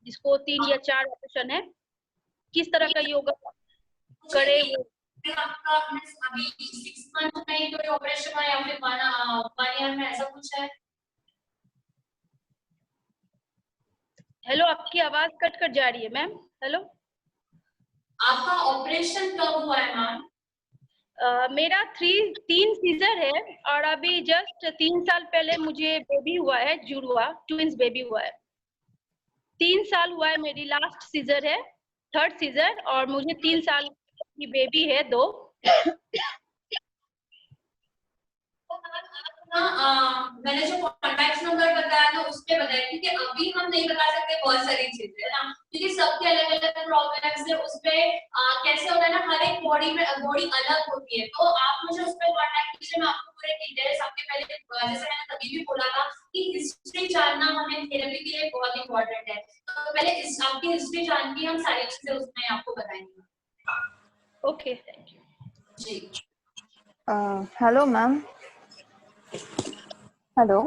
जिसको 3 या 4 ऑपरेशन है, किस तरह का योगा करे वो?
आपका अभी 6 मंथ में कोई ऑपरेशन है या फिर 1 ईयर में, ऐसा कुछ है?
हेलो, आपकी आवाज कट कट जा रही है मैम। हेलो,
आपका ऑपरेशन कब हुआ है मैम?
मेरा 3 सीजर है और अभी जस्ट 3 साल पहले मुझे बेबी हुआ है, जुड़वा ट्विंस बेबी हुआ है। 3 साल हुआ है, मेरी लास्ट सीजर है, 3rd सीजर, और मुझे 3 साल की बेबी है 2।
मैंने जो कॉन्टैक्ट नंबर बताया था उस पे बताया, क्योंकि अभी हम नहीं बता सकते बहुत सारी चीजें, है ना, क्योंकि सबके अलग अलग प्रॉब्लम्स है। उस पे कैसे होता है ना, हर एक बॉडी अलग होती है, तो आप मुझे उस पे कॉन्टैक्ट कीजिए, मैं आपको पूरे डिटेल्स आपके पहले, जैसे मैंने तभी भी बोला था कि हिस्ट्री जानना हमें थेरेपी के लिए बहुत इंपॉर्टेंट है, तो पहले इस आपकी हिस्ट्री जान के हम सारी चीजें उसमें आपको बताएंगे।
ओके, थैंक यू
जी।
Hello ma'am. हेलो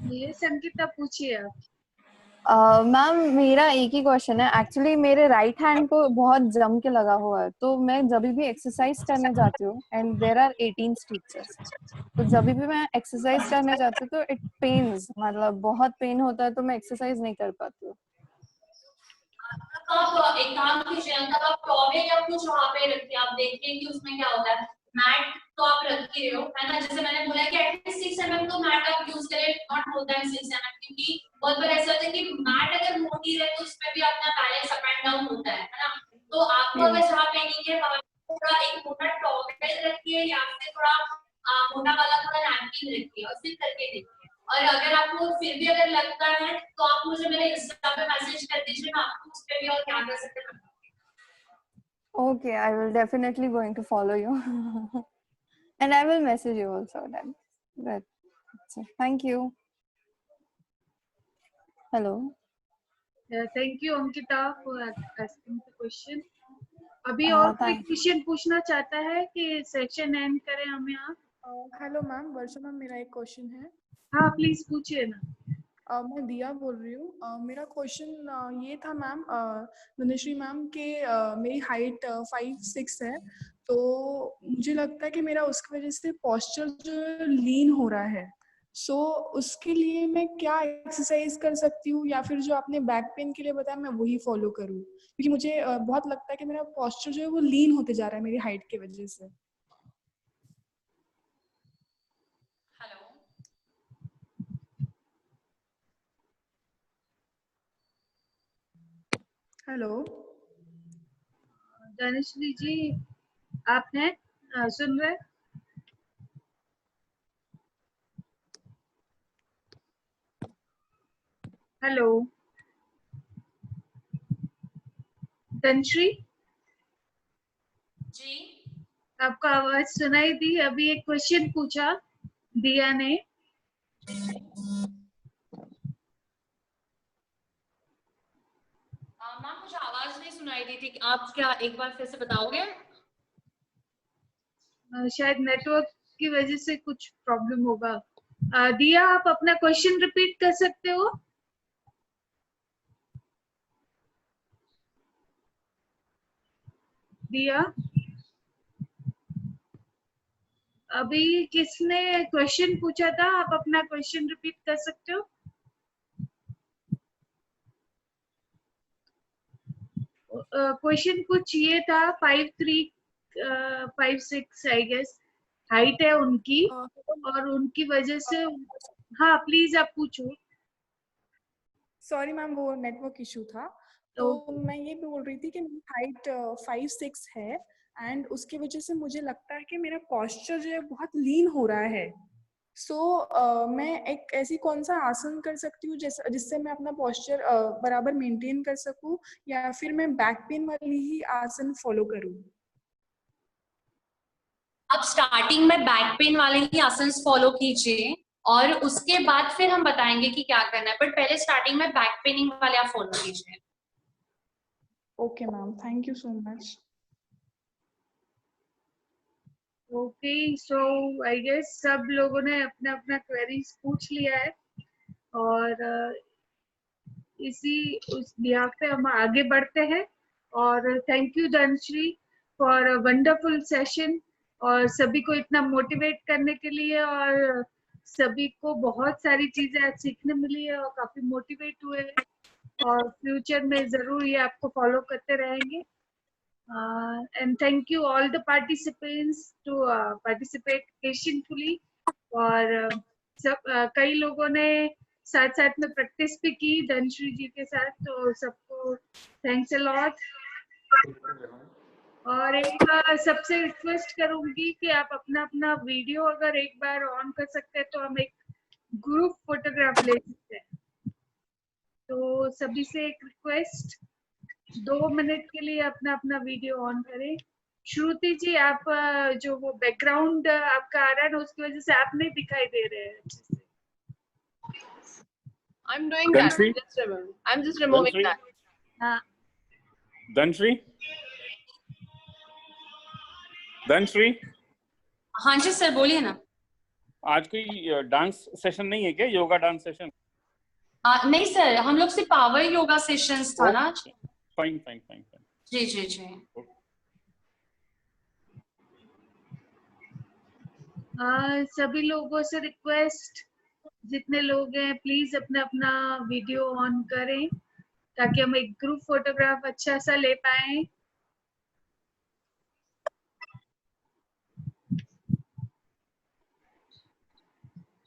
ये संगीता पूछिए आप।
मैम, मेरा एक ही क्वेश्चन है। एक्चुअली मेरे राइट हैंड को बहुत जम के लगा हुआ है, तो मैं जब भी एक्सरसाइज करने जाती हूँ, एंड देयर आर 18 स्टिचेस, तो जब भी मैं एक्सरसाइज करने जाती हूँ तो इट पेन्स, मतलब बहुत पेन होता है, तो मैं एक्सरसाइज नहीं कर पाती हूँ।
आप एक काम कीजिए, अंकल आप टॉवेल या कुछ वहाँ पे रखिए, आप देखिए कि उसमें क्या होता है। मैट तो आप रख ही रहे हो, है ना, जैसे मैंने बोला कि एटलीस्ट 6 mm तो मैट आप यूज करें, नॉट मोर देन 6 mm, क्योंकि बहुत बार ऐसा होता है कि मैट अगर मोटी रहे तो उसमें भी अपना बैलेंस अप एंड डाउन होता है ना, तो आपको अगर जहाँ पेनिंग है वहाँ थोड़ा एक मोटा टॉवेल रखिए या फिर थोड़ा मोटा वाला थोड़ा नैपकिन रखिए और फिर करके देखिए। और अगर आपको फिर भी अगर लगता है तो आप मुझे मेरे इंस्टा पे मैसेज कर दीजिए, मैं आपको उस पे भी और क्या कर सकते हैं।
Okay, I will definitely going to follow you and I will message you also then. That's it. Thank you. Hello.
Thank you Ankita for asking the question. अभी और कोई
Thank
क्वेश्चन पूछना चाहता है कि सेशन एंड करें हम यहाँ?
हेलो मैम, वर्षा मैम, मेरा एक क्वेश्चन है।
हाँ प्लीज पूछिए ना।
मैं दिया बोल रही हूँ। मेरा क्वेश्चन ये था मैम, धनश्री मैम के मेरी हाइट 5'6" है, तो मुझे लगता है कि मेरा उसकी वजह से पोस्चर जो लीन हो रहा है, सो उसके लिए मैं क्या एक्सरसाइज कर सकती हूँ, या फिर जो आपने बैक पेन के लिए बताया मैं वही फॉलो करूँ, क्योंकि मुझे बहुत लगता है कि मेरा पोस्चर जो है वो लीन होते जा रहा है मेरी हाइट की वजह से। हेलो,
धनश्री जी आप हैं, सुन रहे? हेलो धनश्री
जी,
आपका आवाज सुनाई दी। अभी एक क्वेश्चन पूछा दिया ने।
मैम मुझे आवाज नहीं सुनाई दी थी, आप क्या एक बार फिर से बताओगे?
शायद नेटवर्क की वजह से कुछ प्रॉब्लम होगा। दिया आप अपना क्वेश्चन रिपीट कर सकते हो? दिया, अभी किसने क्वेश्चन पूछा था, आप अपना क्वेश्चन रिपीट कर सकते हो? क्वेश्चन कुछ ये था, 5'3", 5'6" आई गेस हाइट है उनकी, और उनकी वजह से। हाँ प्लीज आप पूछो।
सॉरी मैम, वो नेटवर्क इशू था। तो मैं ये बोल रही थी कि मेरी हाइट 5'6" है, एंड उसकी वजह से मुझे लगता है कि मेरा पोस्चर जो है बहुत लीन हो रहा है। सो मैं एक ऐसी कौन सा आसन कर सकती हूँ जिससे मैं अपना पोस्चर बराबर मेंटेन कर सकूँ, या फिर मैं बैक पेन वाली ही आसन फॉलो करूँ?
आप स्टार्टिंग में बैक पेन वाले ही आसन फॉलो कीजिए और उसके बाद फिर हम बताएंगे कि क्या करना है, बट पहले स्टार्टिंग में बैक पेनिंग वाले आप फॉलो कीजिए।
Okay ma'am, thank you so much.
Okay, so I guess सब लोगों ने अपना अपना क्वेरीज पूछ लिया है, और इसी उस बिहाफ पे हम आगे बढ़ते हैं। और thank you Dhanashree for a wonderful session, और सभी को इतना मोटिवेट करने के लिए, और सभी को बहुत सारी चीजें आज सीखने मिली है और काफी मोटिवेट हुए हैं, और फ्यूचर में जरूर ये आपको फॉलो करते रहेंगे। And thank you all the participants to participate patiently. और सब कई लोगों ने साथ साथ में प्रैक्टिस भी की धनश्री जी के साथ, तो सबको थैंक्स अ लॉट। और एक सबसे रिक्वेस्ट करूंगी कि आप अपना अपना वीडियो अगर एक बार ऑन कर सकते हैं तो हम एक ग्रुप फोटोग्राफ ले सकते हैं। तो सभी से एक रिक्वेस्ट, 2 मिनट के लिए अपना अपना वीडियो ऑन करें। श्रुति जी, आप जो वो बैकग्राउंड आपका आ रहा है ना, उसकी वजह से आप नहीं दिखाई दे रहे हैं अच्छे से।
I'm doing that.
Dhanshri?
I'm just removing
Dhanshri?
that.
हाँ,
धनश्री, धनश्री,
हाँ जी सर, बोलिए ना।
आज कोई डांस सेशन नहीं है क्या? Yoga dance session?
नहीं सर, हम लोग सिर्फ पावर योगा सेशंस था ना आज।
Fine fine fine fine.
जी जी जी।
सभी लोगों से रिक्वेस्ट, जितने लोग हैं प्लीज अपना अपना वीडियो ऑन करें ताकि हम एक ग्रुप फोटोग्राफ अच्छा सा ले पाए।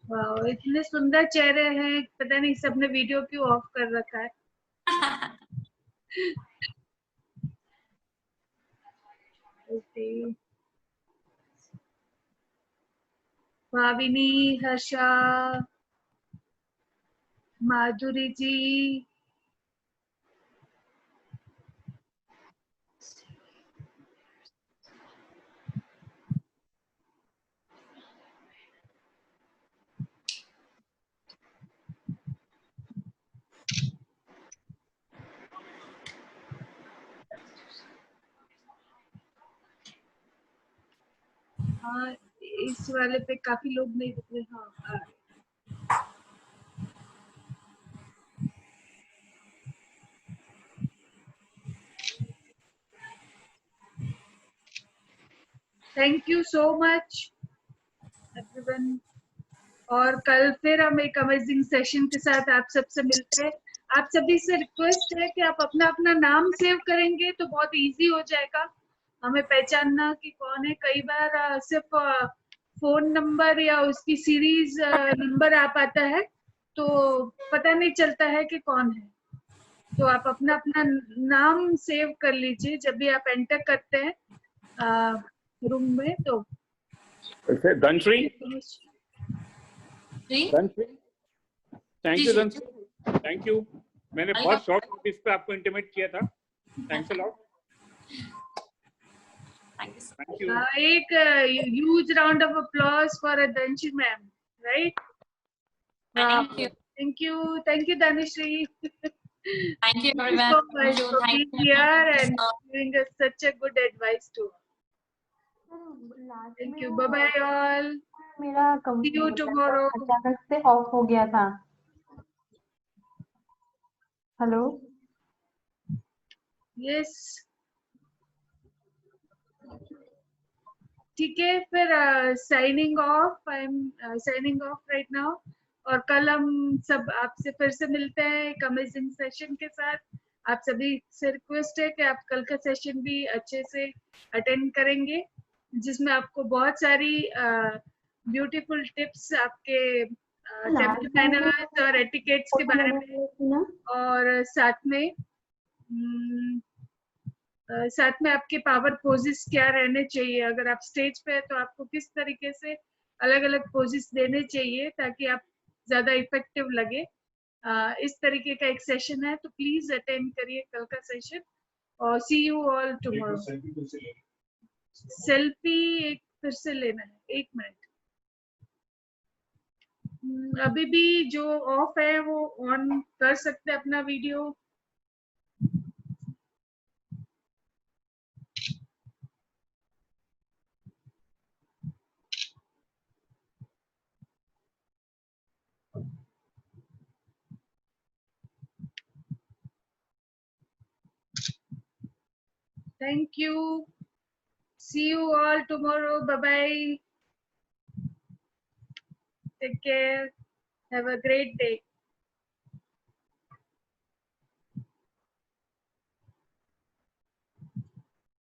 वाह, इतने सुंदर चेहरे हैं, पता नहीं सबने वीडियो क्यों ऑफ कर रखा है। ओके, भाविनी, हर्षा, माधुरी जी, हाँ इस वाले पे काफी लोग नहीं दिख रहे। हाँ, thank you so much everyone. और कल फिर हम एक अमेजिंग सेशन के साथ आप सबसे मिलते हैं। आप सभी से रिक्वेस्ट है कि आप अपना अपना नाम सेव करेंगे तो बहुत इजी हो जाएगा हमें पहचानना कि कौन है। कई बार सिर्फ फोन नंबर या उसकी सीरीज नंबर आ पाता है तो पता नहीं चलता है कि कौन है। तो आप अपना अपना नाम सेव कर लीजिए जब भी आप एंटर करते हैं रूम में। तो
Dhanashree,
ji
Dhanashree, thank
ji
you
ji.
Dhanashree, thank you. मैंने बहुत शॉर्ट नोटिस पे आपको इंटीमेट किया था। Thanks a lot.
Thank you.
एक huge round of applause for Dhanshi ma'am, right?
Thank you.
Thank you Dhanishri.
Thank you
Thank you
everyone.
so
Thank
much
you.
for
Thank
being
you.
here
Thank
and
you.
giving us such a good advice too. Thank you. Bye bye all.
मेरा
See you tomorrow.
अचानक से of हो गया था। Hello,
Yes. ठीक है, फिर signing off. I am signing off right now. और कल हम सब आपसे फिर से मिलते हैं एक अमेजिंग सेशन के साथ। आप सभी से रिक्वेस्ट है कि आप कल का सेशन भी अच्छे से अटेंड करेंगे जिसमें आपको बहुत सारी ब्यूटीफुल टिप्स आपके टेबल मैनर्स और एटिकेट्स के बारे में, और साथ में आपके पावर पोजेस क्या रहने चाहिए। अगर आप स्टेज पे है तो आपको किस तरीके से अलग अलग पोजेस देने चाहिए ताकि आप ज्यादा इफेक्टिव लगे। इस तरीके का एक सेशन है, तो प्लीज अटेंड करिए कल का सेशन। और सी यू ऑल टुमारो। सेल्फी एक फिर से लेना है, 1 मिनट। अभी भी जो ऑफ है वो ऑन कर सकते हैं अपना video. Thank you. See you all tomorrow. Bye bye. Take care. Have a great day.